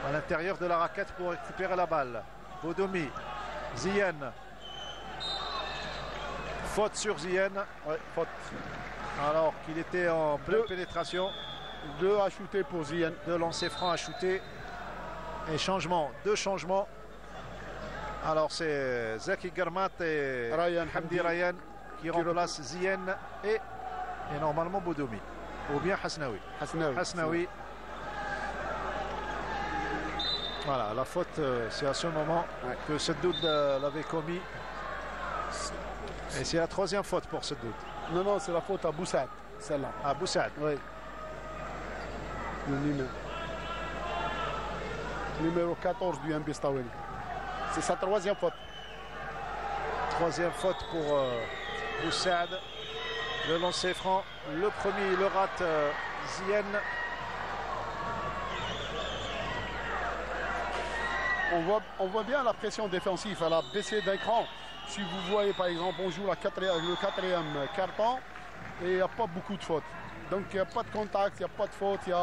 à l'intérieur de la raquette pour récupérer la balle. Boudoumi, Zien. Faute sur Zien. Ouais, faute. Alors qu'il était en pleine pénétration. 2 à shooter pour Zien. 2 lancers francs à shooter. Et changement, 2 changements. Alors c'est Zaki Garmat et Hamdi Ryan qui remplacent Zien et normalement Boudoumi. Ou bien Hasnaoui. Hasnaoui. Voilà, la faute, c'est à ce moment que Seddoud l'avait commis. Et c'est la 3e faute pour Seddoud. Non, c'est la faute à Boussad, celle-là. À Boussad. Oui. Le numéro 14 du MB Staweli. C'est sa 3e faute. 3e faute pour Boussad. Le lancer franc. Le premier, il le rate Zien. On voit bien la pression défensive. Elle a baissé d'un cran. Si vous voyez, par exemple, on joue le 4e carton et il n'y a pas beaucoup de fautes. Donc il n'y a pas de contact, il n'y a pas de faute. Il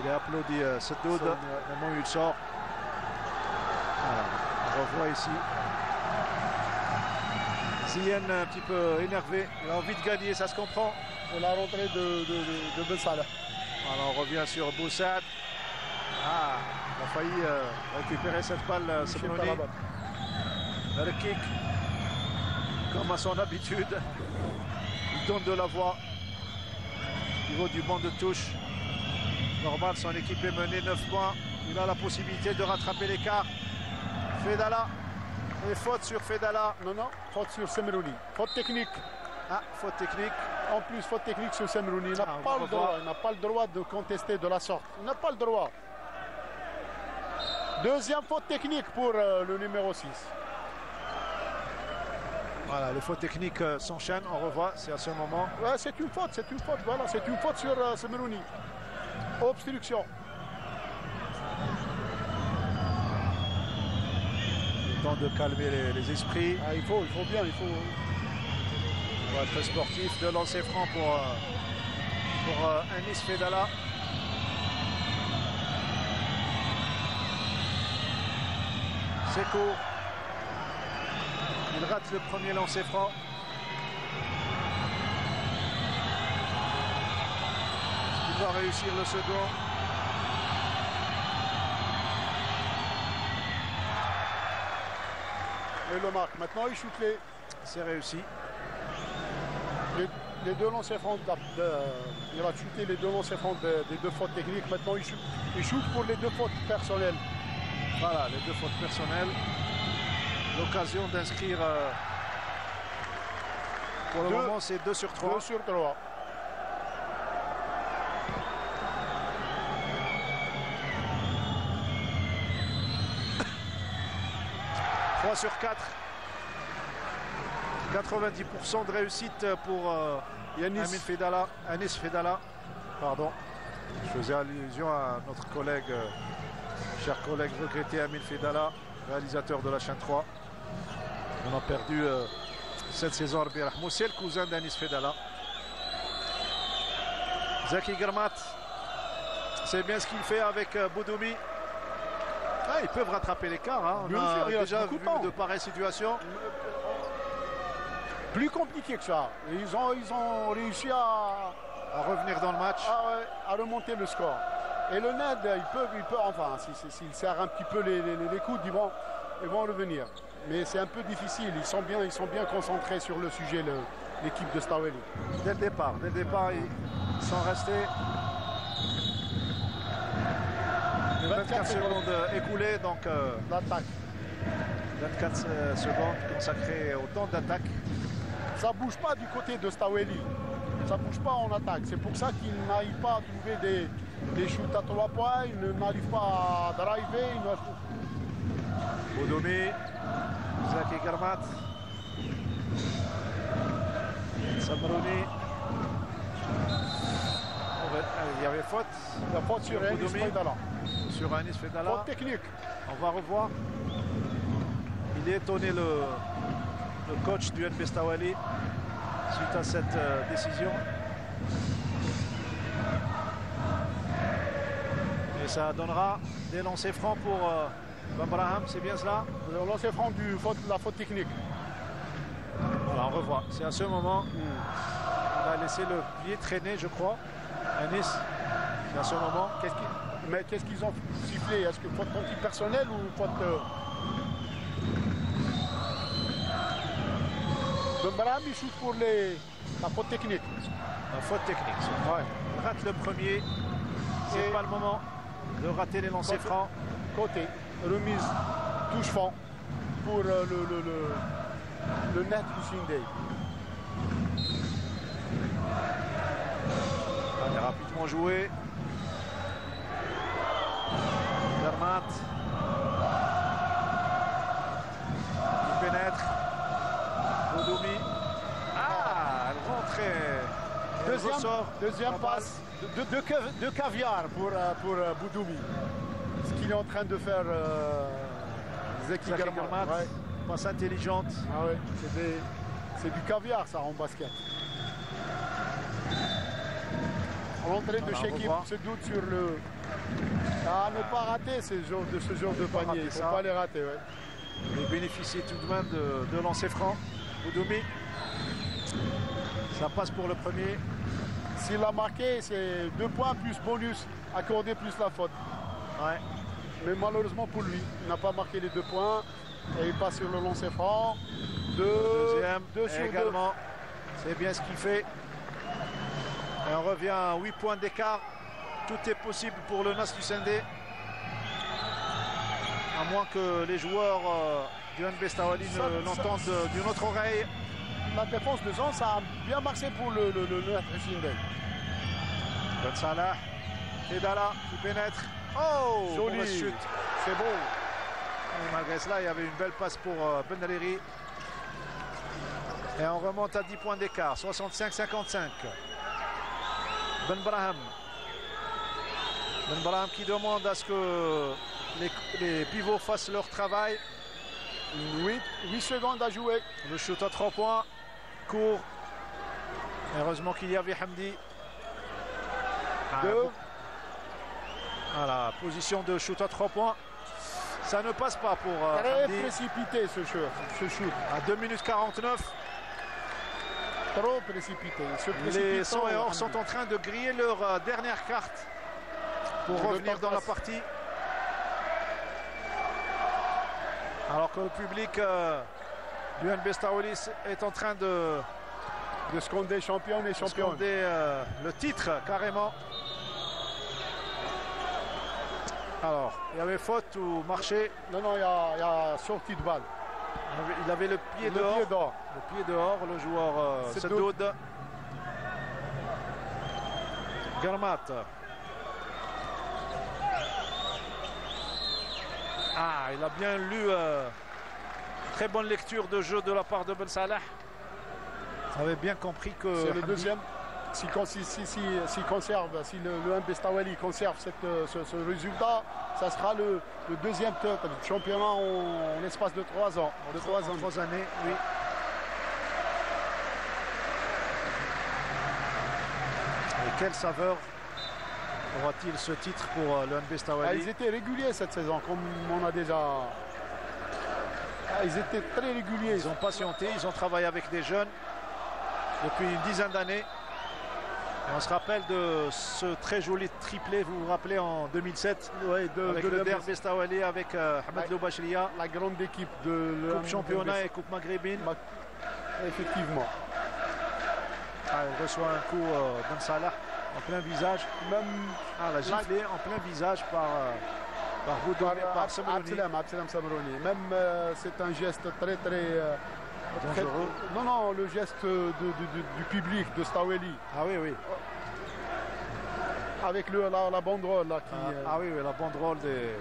est applaudi Seddoud au moment où il sort. Voilà, on revoit ici. Zien un petit peu énervé, il a envie de gagner, ça se comprend. Et la rentrée de Bessala. Alors on revient sur Boussad. Il a failli récupérer cette balle. Le kick, comme à son habitude, il donne de la voix au niveau du banc de touche. Normal, son équipe est menée 9 points. Il a la possibilité de rattraper l'écart. Fedala. Et faute sur Fedala. Non, faute sur Semrouni. Faute technique. Faute technique. En plus, faute technique sur Semrouni. Il n'a pas le droit de contester de la sorte. Il n'a pas le droit. 2e faute technique pour le numéro 6. Voilà, les fautes techniques s'enchaînent. On revoit, c'est à ce moment. Ouais, c'est une faute. Voilà, c'est une faute sur Semrouni. Obstruction. Le temps de calmer les esprits. Il faut bien. On va être sportif. De lancer franc pour Anis Fedala. Seko. Il rate le premier lancer franc. Il va réussir le second. Et le marque. Maintenant, il shoot les. C'est réussi. Les 2 lancers francs. Il va shooter les 2 lancers francs des 2 fautes techniques. Maintenant, il shoot pour les 2 fautes personnelles. Voilà, les 2 fautes personnelles. L'occasion d'inscrire. Pour le moment, c'est 2 sur 3. 2 sur 3. 3 sur 4. 90% de réussite pour Anis Fedala. Pardon. Je faisais allusion à notre collègue, cher collègue regretté Amin Fedala, réalisateur de la chaîne 3. On a perdu cette saison Rabbi Rahmou. C'est le cousin d'Anis Fedala. Zaki Garmat. C'est bien ce qu'il fait avec Boudoumi. Ils peuvent rattraper l'écart. On a déjà vu de pareilles situations. Plus compliqué que ça. Ils ont réussi à revenir dans le match. À remonter le score. Et le NED, ils peuvent enfin, s'ils serrent un petit peu les coudes, ils vont revenir. Mais c'est un peu difficile. Ils sont bien concentrés sur le sujet, l'équipe de Staweli. Dès le départ, ils sont restés. 24 secondes écoulées, donc l'attaque. 24 secondes consacrées au temps d'attaque. Ça ne bouge pas du côté de Staweli. Ça ne bouge pas en attaque. C'est pour ça qu'ils n'arrivent pas à trouver des shoots à 3 points. Ils n'arrivent pas à driver. Boudoumi, Zaki Garmat, Samrouni. Il y avait faute. La faute sur Anis Fedala. Sur Anis Fedala. Faute technique. On va revoir. Il est étonné le coach du NB Staweli. suite à cette décision. Et ça donnera des lancers francs pour Ben Brahim, c'est bien cela? Le lancer franc de la faute technique. Voilà, on revoit. C'est à ce moment on a laissé le pied traîner, je crois. À Nice. C'est à ce moment. Mais qu'est-ce qu'ils ont sifflé? Est-ce que faute anti-personnelle ou faute... Ben Brahim, il shoot pour la faute technique. La faute technique. Ouais. Il rate le premier. C'est pas le moment de rater les lancers francs. Côté, remise, touche franc pour le net du Sindé. Allez, rapidement joué. Garmat. Il pénètre. Boudoumi. Ah, elle rentre. Deuxième passe de caviar pour Boudoumi. Ce qu'il est en train de faire Zeki Garmat. Ouais. Passe intelligente. Ah ouais, c'est du caviar ça en basket. L'entrée de Shekib se doute sur le... Ah, ne pas rater ce genre de panier. Il ne faut pas les rater. Ouais. Il bénéficie tout de même de lancer franc. Boudoumi. Ça passe pour le premier. S'il a marqué, c'est 2 points plus bonus, accordé plus la faute. Ouais. Mais malheureusement pour lui, il n'a pas marqué les 2 points. Et il passe sur le lancer franc. Deuxième, 2 sur également. C'est bien ce qu'il fait. Et on revient à 8 points d'écart. Tout est possible pour le Nas du Sendé. À moins que les joueurs du NB Stawali ne l'entendent d'une autre oreille. La défense de Zan, ça a bien marché pour le Nas du Sendé. Ben Salah, Kedala qui pénètre. Oh, joli chute. C'est beau. Et malgré cela, il y avait une belle passe pour Ben Riri. Et on remonte à 10 points d'écart, 65-55. Ben Brahim. Ben Brahim qui demande à ce que les pivots fassent leur travail. 8 secondes à jouer. Le shoot à 3 points. Court. Heureusement qu'il y avait Hamdi. Voilà, position de shoot à 3 points. Ça ne passe pas pour Très Hamdi. précipité ce shoot. À 2 minutes 49. Trop précipité. Les 100 et or sont en train de griller leur dernière carte pour revenir dans la partie. Alors que le public du NB Stawali est en train de scander champion et champion. Scander le titre carrément. Alors, il y avait faute ou marché? Non, il y a sortie de balle. Il avait le pied dehors. Le pied dehors, le joueur Sedoud. Garmat. Ah, il a bien lu. Très bonne lecture de jeu de la part de Ben Salah. Il avait bien compris que... C'est le deuxième. Si le NB Stawali conserve ce résultat, ça sera le deuxième championnat en l'espace de 3 ans. De 3 années, oui. Et quelle saveur aura-t-il ce titre pour le NB Stawali? Ils étaient réguliers cette saison, comme on a déjà... Ils étaient très réguliers. Ils ont patienté, ils ont travaillé avec des jeunes depuis une dizaine d'années. Et on se rappelle de ce très joli triplé, vous vous rappelez, en 2007, avec le NB Stawali, avec Ahmed Loubachria. La grande équipe de Coupe championnat et Coupe maghrébine. Effectivement. Il reçoit un coup Ben Salah en plein visage. La giflée en plein visage par Abdelham Samrouni. Même c'est un geste très dangereux. Non, le geste du public de Stawali. Ah oui. Avec la banderole là, la banderole des...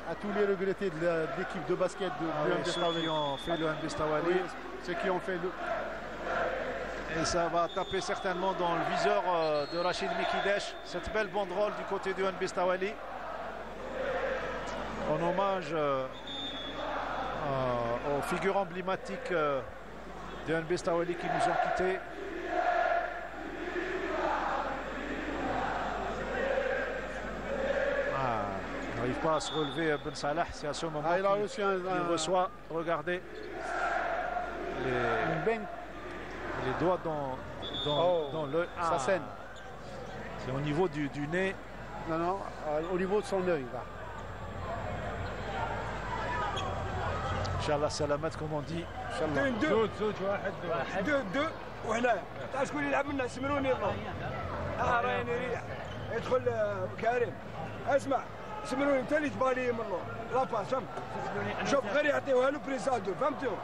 à tous les regrettés de l'équipe de basket de NB Stawali. Ceux qui ont fait le NB Stawali. Ceux qui ont fait le... Et ça va taper certainement dans le viseur de Rachid Mikidesh, cette belle banderole du côté du NB Stawali. En hommage aux figures emblématiques de NB Stawali qui nous ont quittés. Il n'arrive pas à se relever, Ben Salah. C'est à ce moment qu'il reçoit. Regardez les doigts dans l'œil. Ça saigne. C'est au niveau du nez. Non, au niveau de son œil. Inch'Allah salamat, comme on dit. deux وهنا تعال شكون يلعب منا سمروني الله رايني ريح يدخل كريم اسمع سمروني انت اللي تبالي من الله لاباس شوف غير يعطيوها له بريزادو فهمتوا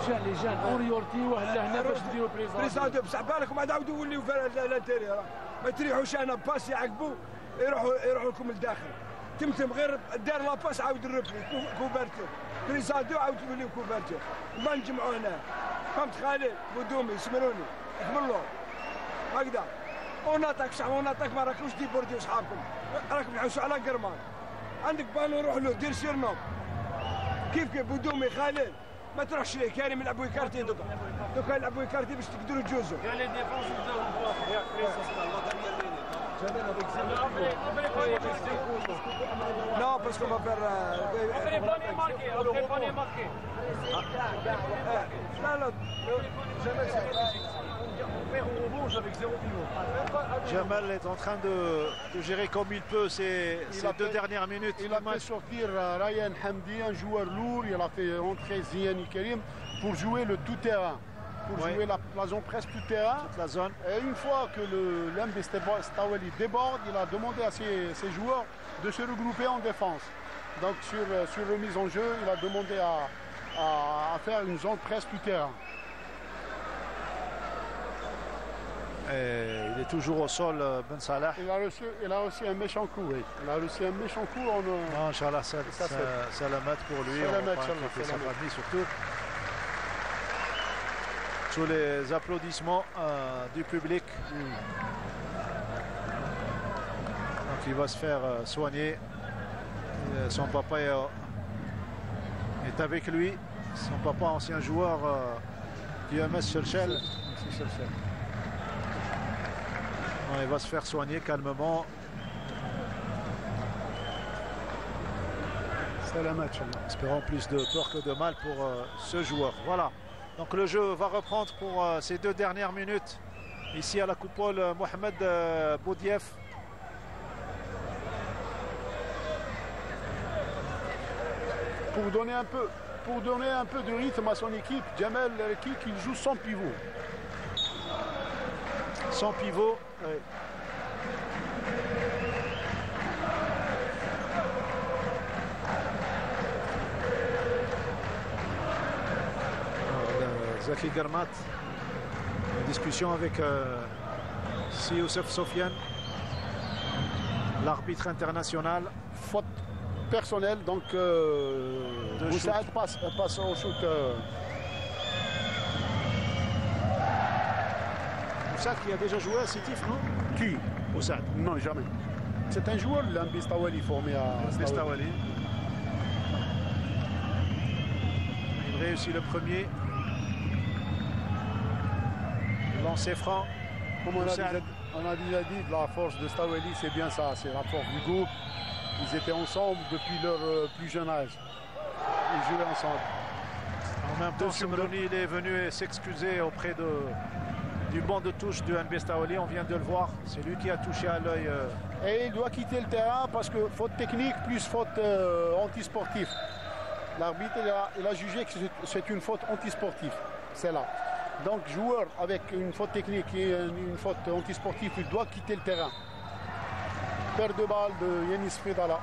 لي جان اوريورتيوه لهنا باش نديرو بريزادو بصح بالكم عاد عاودوا يوليو في الانتيريور ما تريحوش انا باس يعقبوا يروحوا لكم لداخل تمتم غير دار لاباس عاود الربلي كوفرتو بريزادو عاود يوليو كوفرتو ما نجمعوا هنا فهمت خالد بودومي سمروني اكملوا هكذا وناتاك صح وناتاك ما راكوش ديبورديو صحابكم راكم تحوسوا على قرمان عندك بالون روح له دير سيرنوب كيف بودومي خالد ما تروحش ليه كريم يلعبوا كارتي دوكا يلعبوا كارتي باش تقدروا تجوزوا Non, parce qu'on va faire. Jamal est en train de gérer comme il peut ces deux dernières minutes. Il a fait sortir Ryan Hamdi, un joueur lourd. Il a fait entrer Ziani Karim pour jouer le tout-terrain. Pour jouer la zone presque tout terrain. Toute la zone. Et une fois que l'MB Stawali déborde, il a demandé à ses joueurs de se regrouper en défense. Donc sur remise en jeu, il a demandé à faire une zone presque tout terrain. Et il est toujours au sol, Ben Salah. Il a reçu un méchant coup, oui. Il a reçu un méchant coup. Non, Inch'Allah, salamat pour lui. Sa famille surtout. Sous les applaudissements du public. Donc il va se faire soigner. Son papa est avec lui. Son papa, ancien joueur du MS Cherchel. Il va se faire soigner calmement. Espérons plus de peur que de mal pour ce joueur. Voilà. Donc le jeu va reprendre pour ces deux dernières minutes. Ici à la coupole, Mohamed Boudief. Pour donner un peu de rythme à son équipe, Jamel Rekik, il joue sans pivot. Sans pivot. Oui. Zaki Garmat, en discussion avec Youssef Sofiane, l'arbitre international. Faute personnelle, donc Boussaad passe au shoot. Boussaad qui a déjà joué à Sétif, non? Qui? Boussaad? Non, jamais. C'est un joueur, l'MB Stawali, formé à Stawali. Il réussit le premier. Lancer franc. Comme on a déjà dit, la force de Stawali, c'est bien ça, c'est la force du groupe. Ils étaient ensemble depuis leur plus jeune âge. Ils jouaient ensemble. En même temps, Semroni est venu s'excuser auprès du banc de touche de NB Stawali. On vient de le voir. C'est lui qui a touché à l'œil. Et il doit quitter le terrain parce que faute technique plus faute antisportive. L'arbitre il a jugé que c'est une faute antisportive. C'est là. Donc joueur avec une faute technique et une faute antisportive, il doit quitter le terrain. Perte de balle de Yanis Fedala.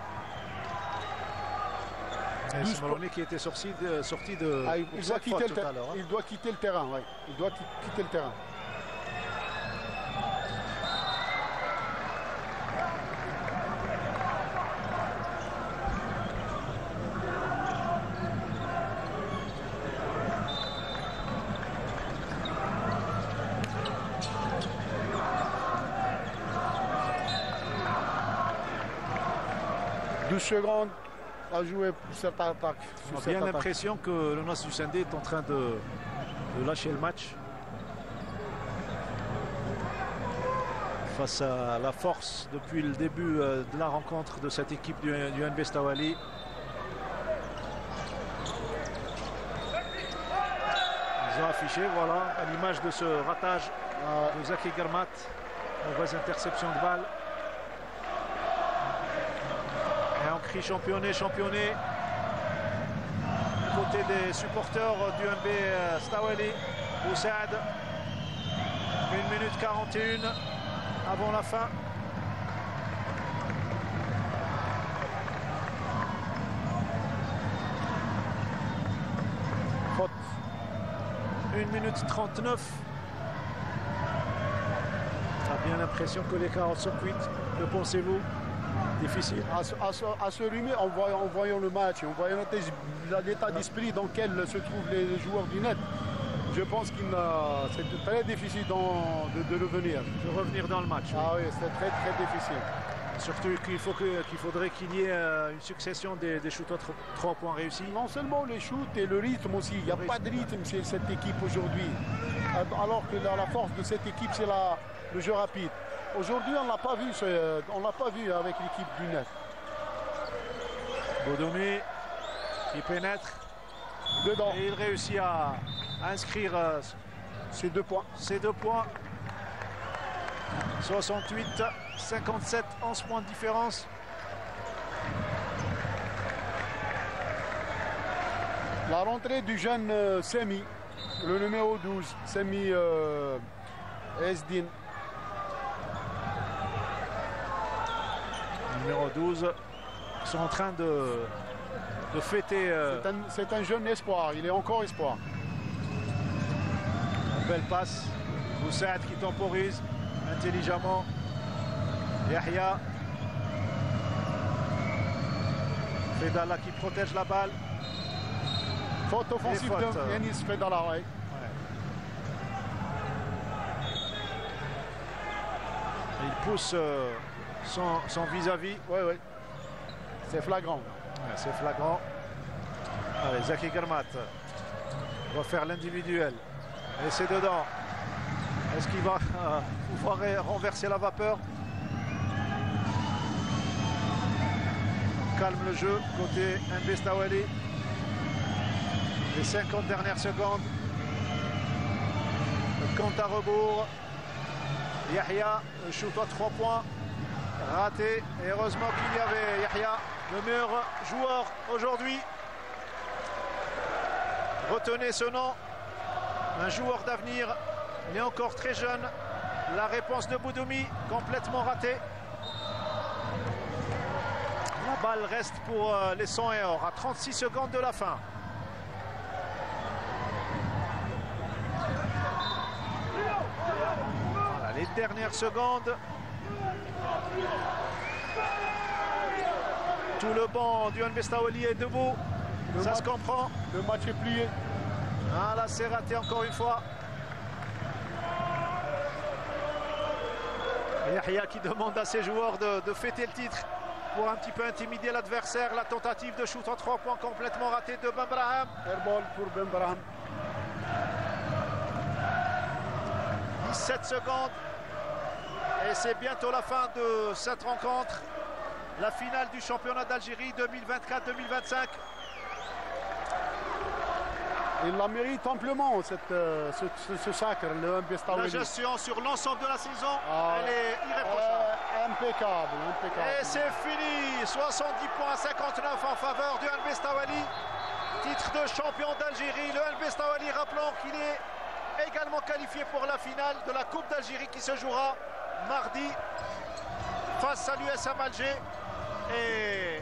Semroni qui était sorti de il doit quitter tout à l'heure. Il doit quitter le terrain, oui. Il doit quitter le terrain. Secondes à jouer pour cette attaque. On a bien l'impression que le Nasr Sendé est en train de de lâcher le match face à la force depuis le début de la rencontre de cette équipe du NB Stawali. Ils ont affiché, voilà, à l'image de ce ratage de Zaki Germat, mauvaise interception de balle. Et on crie championné, championné. Du côté des supporters du NB Stawali, Boussaad. 1 minute 41 avant la fin. Faute. 1 minute 39. On a bien l'impression que les carottes sont cuites. Que pensez-vous? Difficile. À se rhumer en voyant le match, en voyant l'état d'esprit dans lequel se trouvent les joueurs du net, je pense que c'est très difficile de revenir. De revenir dans le match. Ah oui, c'est très très difficile. Surtout qu'il faudrait qu'il y ait une succession des shoots à 3 points réussis. Non seulement les shoots et le rythme aussi. Il n'y a pas de rythme chez cette équipe aujourd'hui. Alors que la force de cette équipe, c'est le jeu rapide. Aujourd'hui, on l'a pas vu avec l'équipe du net. Bodoumi qui pénètre Dedans. Et il réussit à inscrire ces 2 points. Ces 2 points. 68, 57, 11 points de différence. La rentrée du jeune Semi, le numéro 12, Semi Esdin. Numéro 12, ils sont en train de fêter. C'est un jeune espoir, il est encore espoir. Une belle passe. Boussaad qui temporise intelligemment. Yahya. Fedala qui protège la balle. Faute offensive de Yanis Fedala, ouais. Il pousse son vis-à-vis. Oui, oui. C'est flagrant. Ouais, c'est flagrant. Allez, Zaki Germat va faire l'individuel. Et c'est dedans. Est-ce qu'il va pouvoir renverser la vapeur? Calme le jeu côté NB Stawali. Les 50 dernières secondes. Le compte à rebours. Yahya, le shoot à 3 points. Raté. Et heureusement qu'il y avait Yahya, le meilleur joueur aujourd'hui. Retenez ce nom. Un joueur d'avenir. Il est encore très jeune. La réponse de Bodoumi, complètement ratée. La balle reste pour les 100 et or à 36 secondes de la fin. Voilà, les dernières secondes. Tout le banc du NB Stawali est debout. Ça se comprend. Le match est plié. Ah là, c'est raté encore une fois. Yahya qui demande à ses joueurs de fêter le titre pour un petit peu intimider l'adversaire. La tentative de shoot en 3 points complètement ratée de Benbraham. Airball pour Benbraham. 17 secondes. Et c'est bientôt la fin de cette rencontre. La finale du championnat d'Algérie 2024-2025. Il la mérite amplement, ce sacre, le NB Stawali. La gestion sur l'ensemble de la saison, elle est irréprochable. Impeccable, impeccable. Et c'est fini, 70 points à 59 en faveur du NB Stawali. Titre de champion d'Algérie, le NB Stawali, rappelons qu'il est également qualifié pour la finale de la Coupe d'Algérie qui se jouera mardi face à l'USM Alger. Et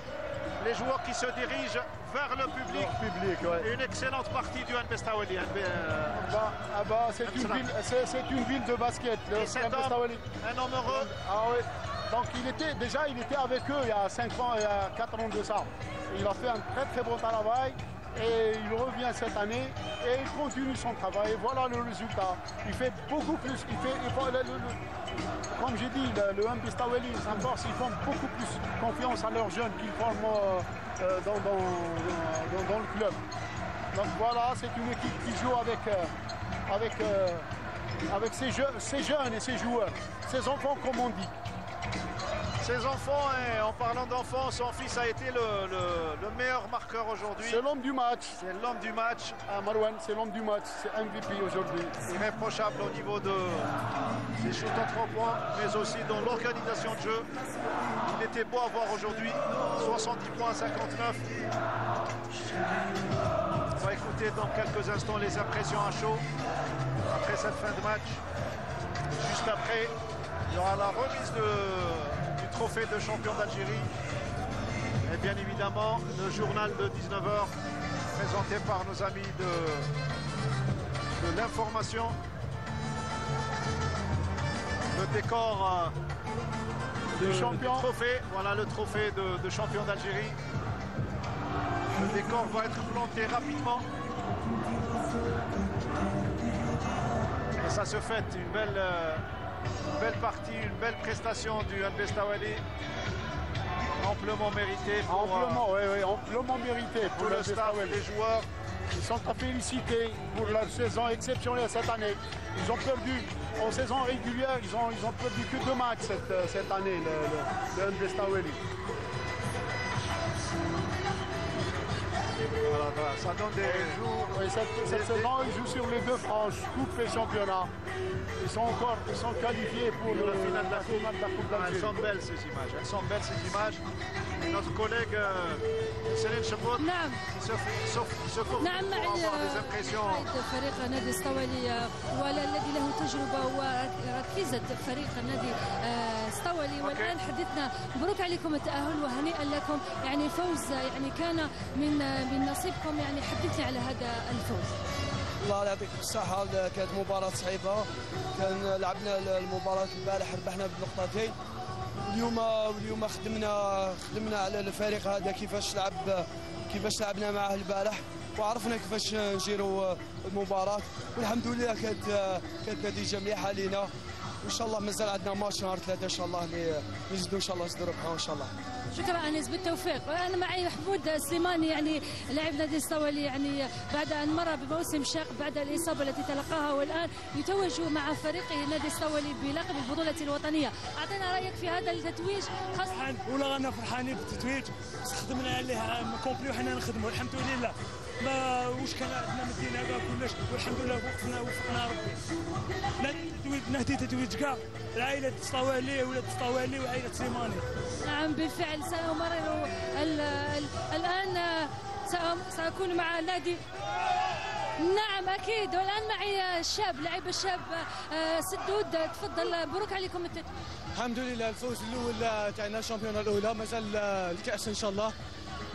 les joueurs qui se dirigent vers le public. Ouais. Une excellente partie du NB Stawali. C'est une ville de basket. Et cet homme, un homme heureux. Ah oui. Donc il était avec eux il y a 5 ans, il y a 4 ans de ça. Il a fait un très très bon travail. Et il revient cette année et il continue son travail. Et voilà le résultat. Il fait beaucoup plus. Comme j'ai dit, le NB Stawali, ils font beaucoup plus confiance à leurs jeunes qu'ils forment dans le club. Donc voilà, c'est une équipe qui joue avec avec ses jeunes et ses joueurs, ses enfants comme on dit. Ses enfants, et en parlant d'enfants, son fils a été le meilleur marqueur aujourd'hui. C'est l'homme du match. C'est l'homme du match. Marwan, c'est l'homme du match, c'est MVP aujourd'hui. Irréprochable au niveau des shoots à 3 points, mais aussi dans l'organisation de jeu. Il était beau à voir aujourd'hui, 70 points à 59. On va écouter dans quelques instants les impressions à chaud après cette fin de match. Juste après, il y aura la remise du trophée de champion d'Algérie. Et bien évidemment, le journal de 19h présenté par nos amis de l'information. Le décor du trophée, voilà le trophée de champion d'Algérie. Le décor va être planté rapidement. Et ça se fait une belle partie, une belle prestation du El Bestaoueli. Amplement mérité pour amplement mérité pour le staff, les joueurs. Ils sont à féliciter pour leur saison exceptionnelle cette année. Ils ont perdu en saison régulière, ils ont perdu que 2 matchs cette année, le El Bestaoueli. Voilà, ça donne des cette saison, ils jouent sur les 2 franges, coupe et championnat. Ils sont qualifiés pour la finale de la Coupe d'Algérie. Elles sont belles ces images. Elles sont belles ces images. Et notre collègue Céline Chebout s'occupe pour avoir des impressions. فريق نادي السطوالي والذي له تجربة وركيزة فريق نادي السطوالي. والآن حدثنا مبروك عليكم التأهل وهنيئا لكم، يعني فوز يعني كان من نصيبكم. يعني حدثني على هذا الفوز. الله يعطيكم الصحة، كانت مباراة صعيبة، كان لعبنا المباراة البارح ربحنا بنقطتين. واليوم خدمنا على الفريق هذا كيفاش لعبنا معه البارح، وعرفنا كيفاش نجيروا المباراة، والحمد لله كانت نتيجة مليحة لينا. وان شاء الله مازال عندنا ماتش نهار 3 ان شاء الله اللي نزيدوا ان شاء الله نزيدوا ربحوا ان شاء الله. شكرا انس، بالتوفيق. انا معي محمود سليماني، يعني لاعب نادي السطوالي، يعني بعد ان مر بموسم شاق بعد الاصابه التي تلقاها، والان يتوج مع فريقه نادي السطوالي بلقب البطوله الوطنيه. اعطينا رايك في هذا التتويج خاصه. ولا رانا فرحانين بالتتويج، خدمنا عليه كومبلي وحنا نخدموا الحمد لله. ما واش كان عندنا مدينا كاع كلش، والحمد لله وفقنا ربي. نهدي تتويج كاع العائله السطوالي ولاد السطوالي وعائله سليماني. نعم بالفعل سأمرر الآن سأكون مع نادي. نعم أكيد. والآن معي الشاب، لعيب الشاب سدود. تفضل، مبروك عليكم التتويج. الحمد لله الفوز الأول تاعنا الشامبيون الأولى، مازال الكأس إن شاء الله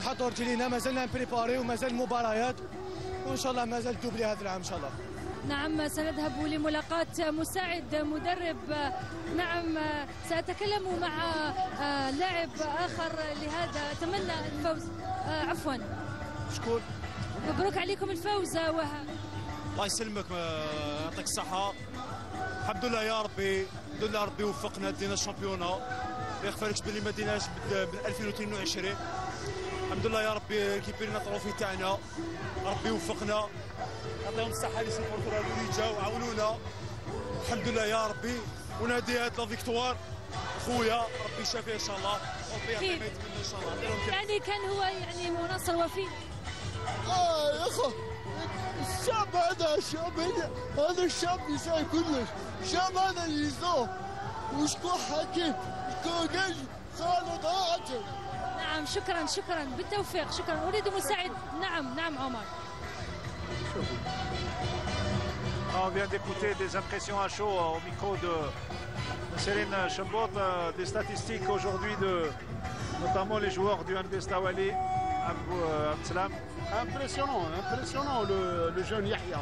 نحطوا رجلينا، مازلنا نبريباري ومازال مباريات، وإن شاء الله مازال الدوبلي هذا العام إن شاء الله. نعم سنذهب لملاقاة مساعد مدرب. نعم سأتكلم مع لاعب آخر لهذا. أتمنى الفوز. عفوا شكون؟ مبروك عليكم الفوز. وهب الله يسلمك، يعطيك الصحة. الحمد لله يا ربي، الحمد لله ربي وفقنا دينا الشامبيونا. ما يخفالكش بلي ما ديناش من 2022. الحمد لله يا ربي كيبيرنا الطروفي تاعنا، ربي وفقنا، يعطيهم الصحة اللي سيبورتو اللي جاو وعاونونا. الحمد لله يا ربي، ونادي هاد لا فيكتوار خويا ربي يشافيه ان شاء الله، وربي يعطيه ما يتمنى ان شاء الله. يعني كان هو يعني مناصر وفي. يا اخو الشعب هذا الشعب يساوي كلش. الشعب هذا اللي يسوق وشكون حكيم شكون جيش خالد عاجل. نعم شكرا بالتوفيق. شكرا. أريد مساعد. نعم عمر. On vient d'écouter des impressions à chaud au micro de Céline Chebout, des statistiques aujourd'hui de notamment les joueurs du El Bestaoueli. Abdeslam. Impressionnant le jeune Yahya.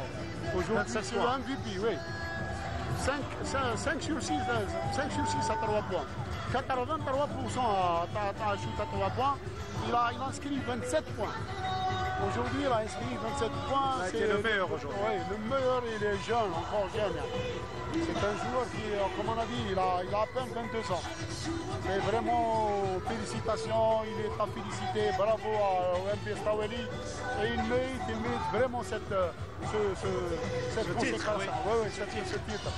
Aujourd'hui c'est le MVP, oui. 5 sur 6 à 3 points. 83% à shoot à 3 points. Il a inscrit 27 points. Aujourd'hui, il a inscrit 27 points. C'est le meilleur aujourd'hui. Oui, le meilleur, il est jeune, encore jeune. C'est un joueur qui, comme on a dit, il a à peine 22 ans. Mais vraiment, félicitations, il est à féliciter. Bravo au MP Staweli. Et il mérite vraiment cette consécration. Oui, ce titre.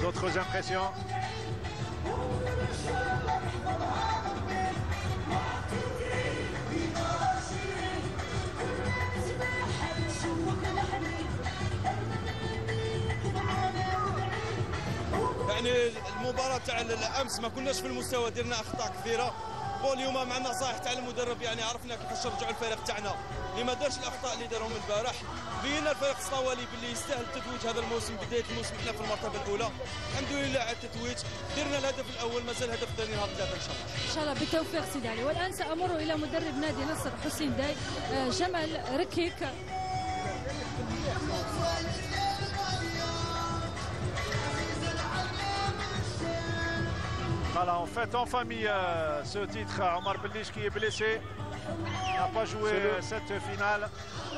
D'autres impressions? يعني المباراة تاع الامس ما كناش في المستوى، درنا اخطاء كثيره. اليوم مع النصائح تاع المدرب يعني عرفنا كيفاش نرجعوا الفريق تاعنا اللي ما دارش الاخطاء اللي دارهم البارح. بينا الفريق الصوالي باللي يستاهل التتويج هذا الموسم، بدايه الموسم احنا في المرتبه الاولى الحمد لله على التتويج. درنا الهدف الاول، مازال الهدف الثاني نهار 3 ان شاء الله. ان شاء الله بالتوفيق سيدي علي. والان سامر الى مدرب نادي نصر حسين داي جمال ركيك. Voilà, on fête en famille ce titre. Omar Bellich qui est blessé, n'a pas joué cette finale.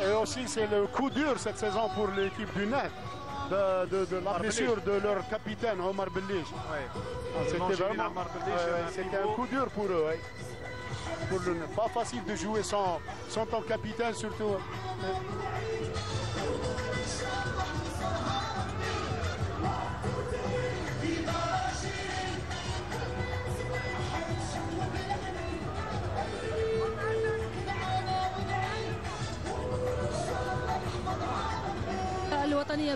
Et aussi, c'est le coup dur cette saison pour l'équipe du NET de la blessure de leur capitaine Omar Bellich. Ouais. C'était vraiment c'était un coup dur pour eux. Pour le NET. Pas facile de jouer sans ton capitaine surtout. الوطنية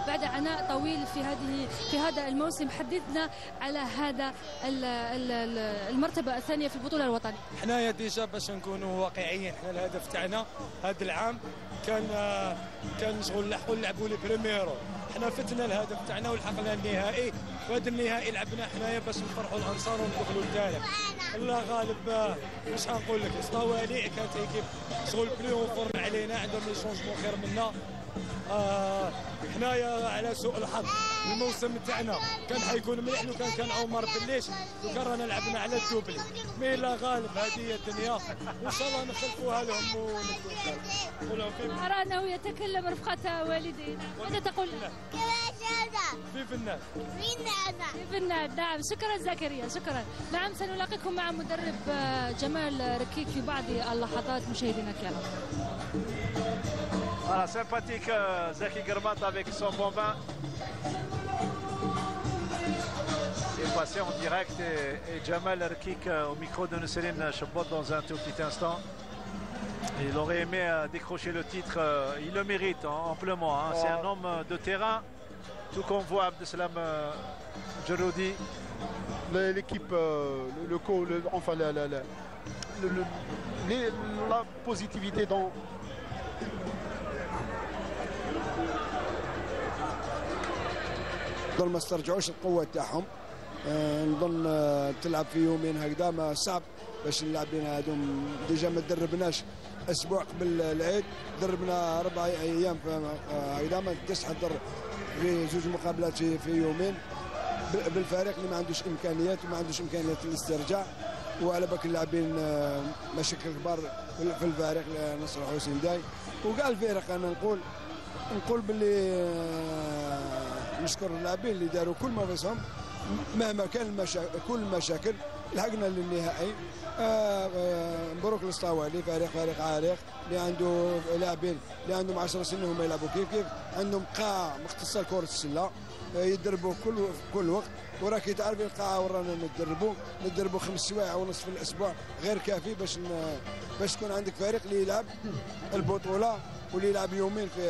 بعد عناء طويل في هذا الموسم. حدثنا على هذا المرتبة الثانية في البطولة الوطنية. حنايا ديجا باش نكونوا واقعيين، حنا الهدف تاعنا هذا العام كان شغل نلعبوا لي بريميرو. حنا فتنا الهدف تاعنا ولحقنا النهائي، وهذا النهائي لعبنا حنايا باش نفرحوا الانصار وندخلوا الثالث. الله غالب واش غنقول لك، الصوالي كانت ايكيب شغل بلو فورم علينا، عندهم لي شونجمون خير منا. حنايا على سوء الحظ الموسم تاعنا كان حيكون مليح لو كان عمر بليش، لو رانا لعبنا على الدوبلي. مي لا غالب، هذه هي الدنيا، وان شاء الله نخلفوها لهم ونقولوا. أرى أنه يتكلم رفقة والديه، ماذا تقول له؟ في الناس في الناس. نعم، شكرا زكريا، شكرا. نعم، سنلاقيكم مع مدرب جمال ركيك في بعض اللحظات مشاهدينا الكرام. Voilà, sympathique Zaki Germat avec son bon vin. C'est passé en direct et Jamal Rkik au micro de Nusserine Chabot dans un tout petit instant. Il aurait aimé décrocher le titre, il le mérite amplement. Hein. C'est un homme de terrain, tout comme voit Abdeslam Djeroudi. L'équipe, enfin la positivité dans نظن ما استرجعوش القوه تاعهم. نظن تلعب في يومين هكذا ما صعب باش اللاعبين هذوم. ديجا ما تدربناش اسبوع قبل العيد، دربنا 4 ايام هكذا ما تحضر في 2 مقابلات في يومين بالفريق اللي ما عندوش امكانيات وما عندوش امكانيات الاسترجاع. وعلى بالك اللاعبين مشاكل كبار في الفريق نصر حسين داي وكاع الفرق. انا نقول باللي نشكر اللاعبين اللي داروا كل ما فيهم مهما كان كل المشاكل. لحقنا للنهائي. مبروك للصوالي، فريق عريق اللي عنده لاعبين اللي عندهم 10 سنين هما يلعبوا كيف عندهم قاعه مختصه لكره السله يدربوا كل وقت. وراك تعرفين القاعه ورانا ندربوا 5 سوايع ونصف في الاسبوع غير كافي باش تكون عندك فريق اللي يلعب البطوله واللي يلعب يومين في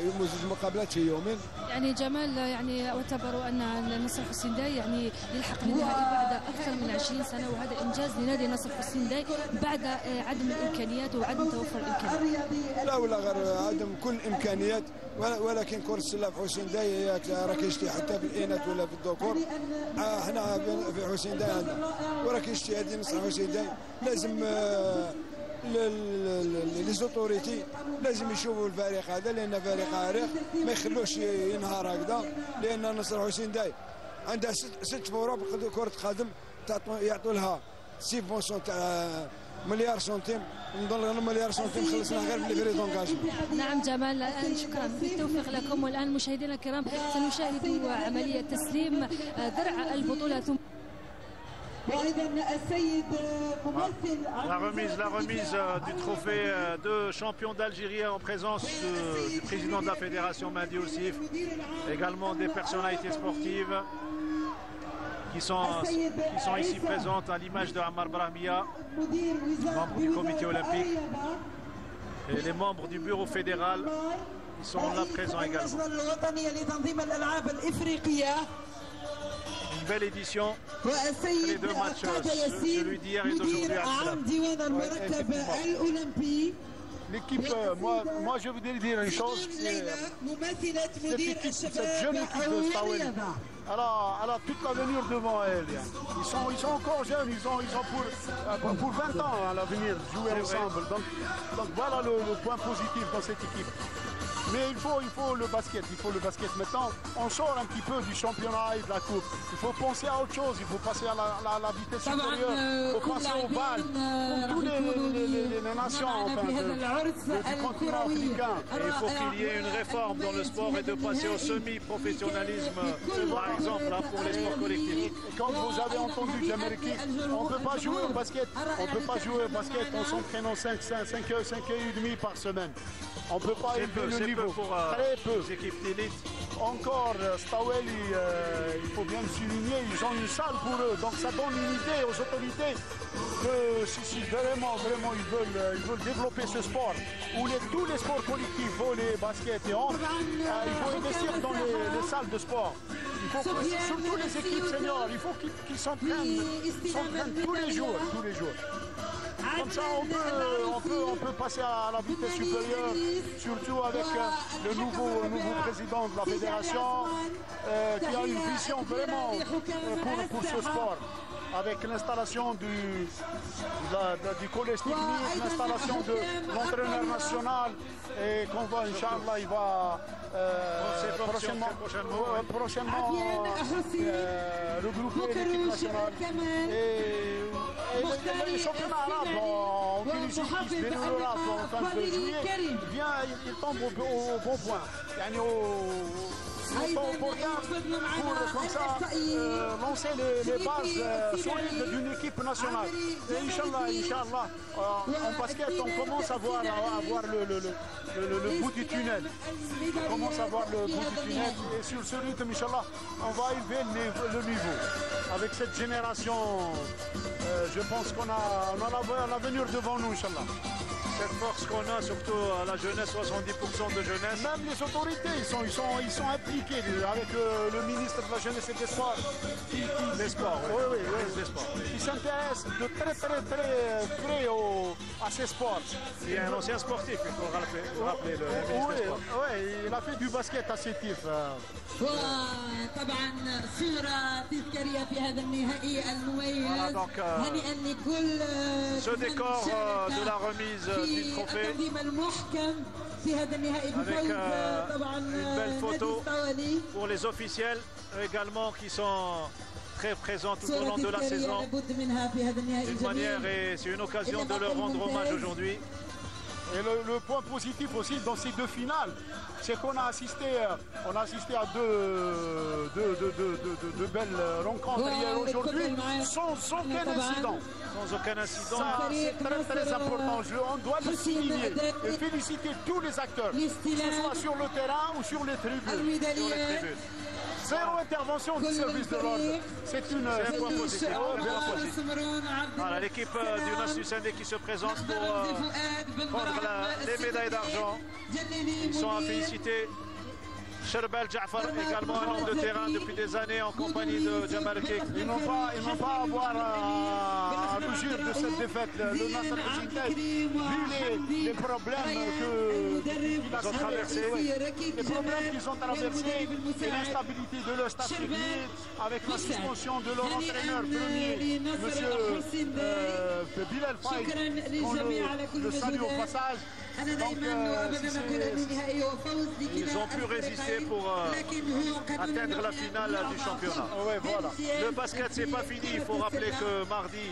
يوم 2 مقابلات في يومين. يعني جمال يعني اعتبروا ان نصر حسين داي يعني يلحق للنهائي بعد اكثر من 20 سنه، وهذا انجاز لنادي نصر حسين داي بعد عدم الامكانيات وعدم توفر الامكانيات. لا ولا غير عدم كل الامكانيات، ولكن كره السله في حسين داي راك يشتي حتى في الاناث ولا في الذكور. احنا في حسين داي عندنا وراك يشتي هذه نصر حسين داي. لازم لي زوتوريتي لازم يشوفوا الفريق هذا، لان فريق عريق ما يخلوش ينهار هكذا. لان نصر حسين داي عندها 6 فروع كرة قدم يعطوا لها سيبونسيون تاع مليار سنتيم، نظن مليار سنتيم خلصنا غير بالفري دونكاجمون. نعم جمال، الان شكرا بالتوفيق لكم. والان مشاهدينا الكرام سنشاهد عمليه تسليم درع البطوله ثم La remise du trophée de champion d'Algérie en présence du président de la fédération Mehdi Oussif, également des personnalités sportives qui sont ici présentes à l'image de Ammar Brahmia, membre du comité olympique, et les membres du bureau fédéral qui sont là présents également. Une belle édition, les deux matchs, celui d'hier et d'aujourd'hui à L'équipe, moi je voudrais dire une chose, cette jeune équipe de Staweli, elle a toute l'avenir devant elle. Ils sont encore jeunes, ils ont pour 20 ans à l'avenir jouer ensemble. Donc voilà le point positif dans cette équipe. Mais il faut le basket, maintenant. On sort un petit peu du championnat et de la coupe. Il faut penser à autre chose, il faut passer à la vitesse supérieure, il faut passer au bal, comme tous les nations du continent africain. Et il faut qu'il y ait une réforme dans le sport et de passer au semi-professionnalisme, par exemple, là, pour les sports collectifs. Et quand vous avez entendu Jameriki, on ne peut pas jouer au basket, en s'entraînant 5 heures et demie par semaine. On ne peut pas élever le niveau, pour très peu. les équipes d'élite. Encore, Staweli, il faut bien le souligner, ils ont une salle pour eux. Donc ça donne une idée aux autorités que si vraiment ils veulent développer ce sport, où tous les sports collectifs, volley, basket et hand, il faut investir dans les salles de sport. Il faut que, surtout les équipes seniors, il faut qu'ils s'entraînent tous les jours. Comme ça, on peut passer à la vitesse supérieure, surtout avec le nouveau président de la fédération qui a une vision vraiment pour ce sport. Avec l'installation du collège technique, l'installation de l'entraîneur national, et qu'on va, Inch'Allah, il va prochainement regrouper l'équipe nationale. Et le championnat arabe en Tunisie qui se déroulera en fin de juillet, il tombe au bon point. Pour comme ça lancer les bases solides d'une équipe nationale. Et Inch'Allah, en basket, on commence à voir le bout du tunnel. Et sur ce rythme, Inch'Allah, on va élever le niveau. Avec cette génération, je pense qu'on a l'avenir devant nous, Inch'Allah. Cette force qu'on a, surtout à la jeunesse, 70% de jeunesse. Même les autorités, ils sont impliqués avec le ministre de la jeunesse et des sports. Les sports, oui. Ils s'intéressent de très près à ces sports. Il y a un ancien sportif, il faut rappeler le ministre des sports. Oui, il a fait du basket à Sétif. Voilà donc ce décor de la remise du trophée avec une belle photo pour les officiels également qui sont très présents tout au long de la saison. D'une manière, et c'est une occasion de leur rendre hommage aujourd'hui. Et le point positif aussi dans ces deux finales, c'est qu'on a assisté à deux belles rencontres hier aujourd'hui sans aucun incident. Ça, c'est très important. On doit le souligner et féliciter tous les acteurs, que ce soit sur le terrain ou sur les tribunes. Zéro intervention du service de l'ordre. C'est un point positif. Voilà, l'équipe du Nassus Indé qui se présente pour prendre les médailles d'argent. Ils sont à féliciter. Sherbel Jaafar, également un homme de terrain depuis des années en compagnie de Jameriki. Ils n'ont pas à avoir à rougir de cette défaite. Le Nasser Al-Jindad, vu les problèmes qu'ils ont traversés, et l'instabilité de leur staff technique, avec la suspension de leur entraîneur premier, M. Bilal Faïd, qu'on le salue au passage. Donc, ils ont pu résister pour atteindre la finale du championnat. Ouais, voilà. Le basket, c'est pas fini. Il faut rappeler que mardi,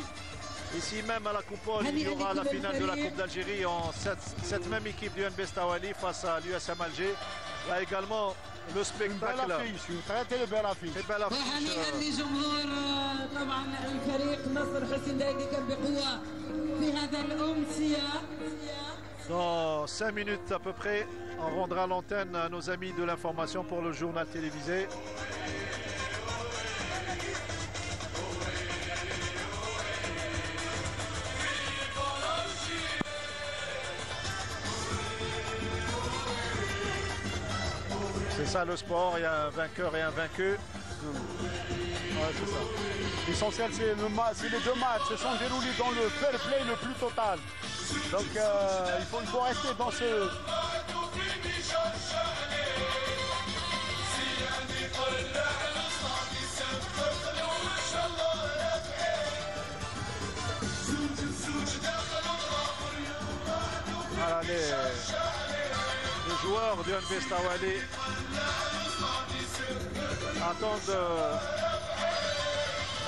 Ici même à la Coupole, il y aura la finale de la Coupe d'Algérie en cette même équipe du NB Stawali face à l'USM Alger. Là également le spectacle. Très belle affiche. وهنيئا لجمهور طبعا الفريق نصر حسين دايدي كان بقوة في هذا الأمسية. Dans 5 minutes à peu près, on rendra l'antenne à nos amis de l'information pour le journal télévisé. C'est ça le sport, il y a un vainqueur et un vaincu. Ouais, c'est ça. L'essentiel, c'est les deux matchs se sont déroulés dans le fair play le plus total. Donc il faut rester dans ce... Voilà les joueurs du NB Stawali attendent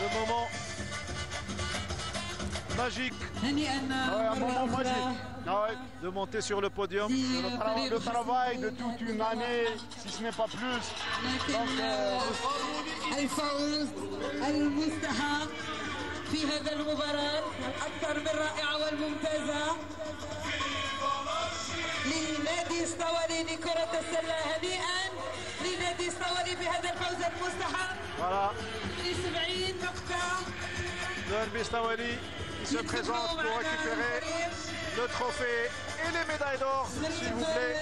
le moment magique. Un moment magique. De monter sur le podium. Le travail de toute une année, si ce n'est pas plus. Donc, الفوز المستحق في هذا المباراة الأكثر من رائعة والممتازة لنادي ستوالي لكرة السلة. هنيئا لنادي ستوالي بهذا الفوز المستحق. ب 70 نقطة. Le NB Stawali qui se présente pour récupérer le trophée et les médailles d'or, s'il vous plaît.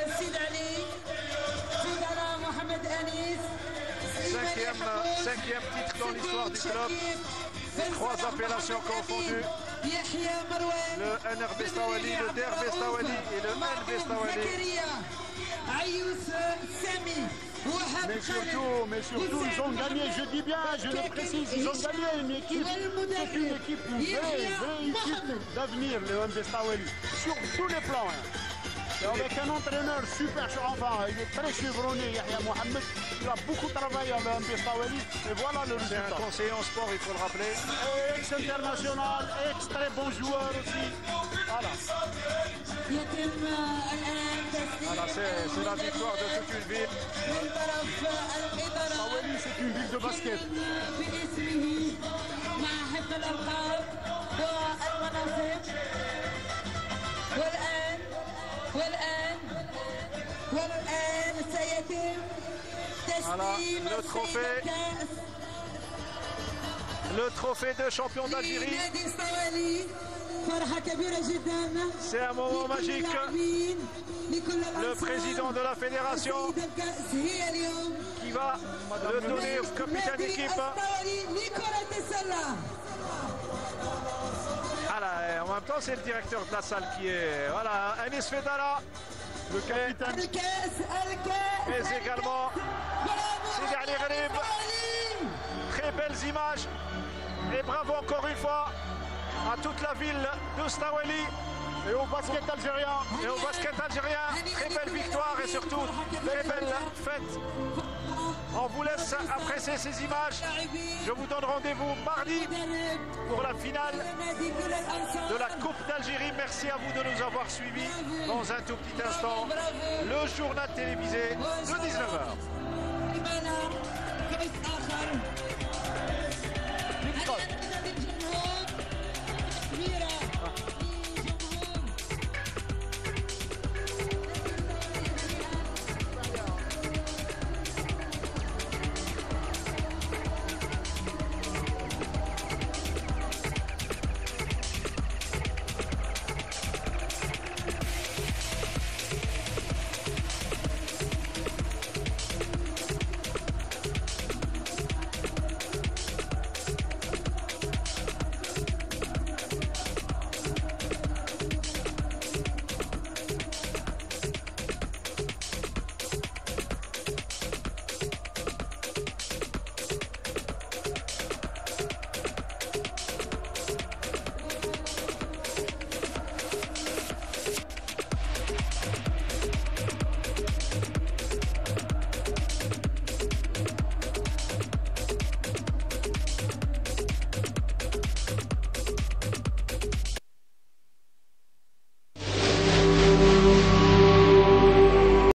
Cinquième titre dans l'histoire du club. 3 appellations confondues. Le NRB Stawali, le DRB Stawali et le NB Stawali. Mais surtout, ils ont gagné, je dis bien, je le précise, ils ont gagné une équipe, c'est une équipe, une vraie équipe d'avenir, le NB Stawali, sur tous les plans. Et avec un entraîneur super, enfin, il est très chevronné, Yahya Mohamed, il a beaucoup travaillé à l'NB Stawali, et voilà le résultat. C'est un conseiller en sport, il faut le rappeler. Ex-international, ex-très bon joueur aussi. Voilà. Voilà, c'est la victoire de toute une ville. Stawali, c'est une ville de basket. Voilà, le trophée de champion d'Algérie. C'est un moment magique. Le président de la fédération qui va le donner au capitaine d'équipe. Voilà, en même temps, c'est le directeur de la salle qui est... Voilà, Anis Fedala, le capitaine. Mais également, Sidi Ali Gharib. Très belles images. Et bravo encore une fois à toute la ville de Stawali. Et au basket algérien. Et au basket algérien. Très belle victoire et surtout très belle fête. On vous laisse apprécier ces images. Je vous donne rendez-vous mardi pour la finale de la Coupe d'Algérie. Merci à vous de nous avoir suivis. Dans un tout petit instant, le journal télévisé de 19h.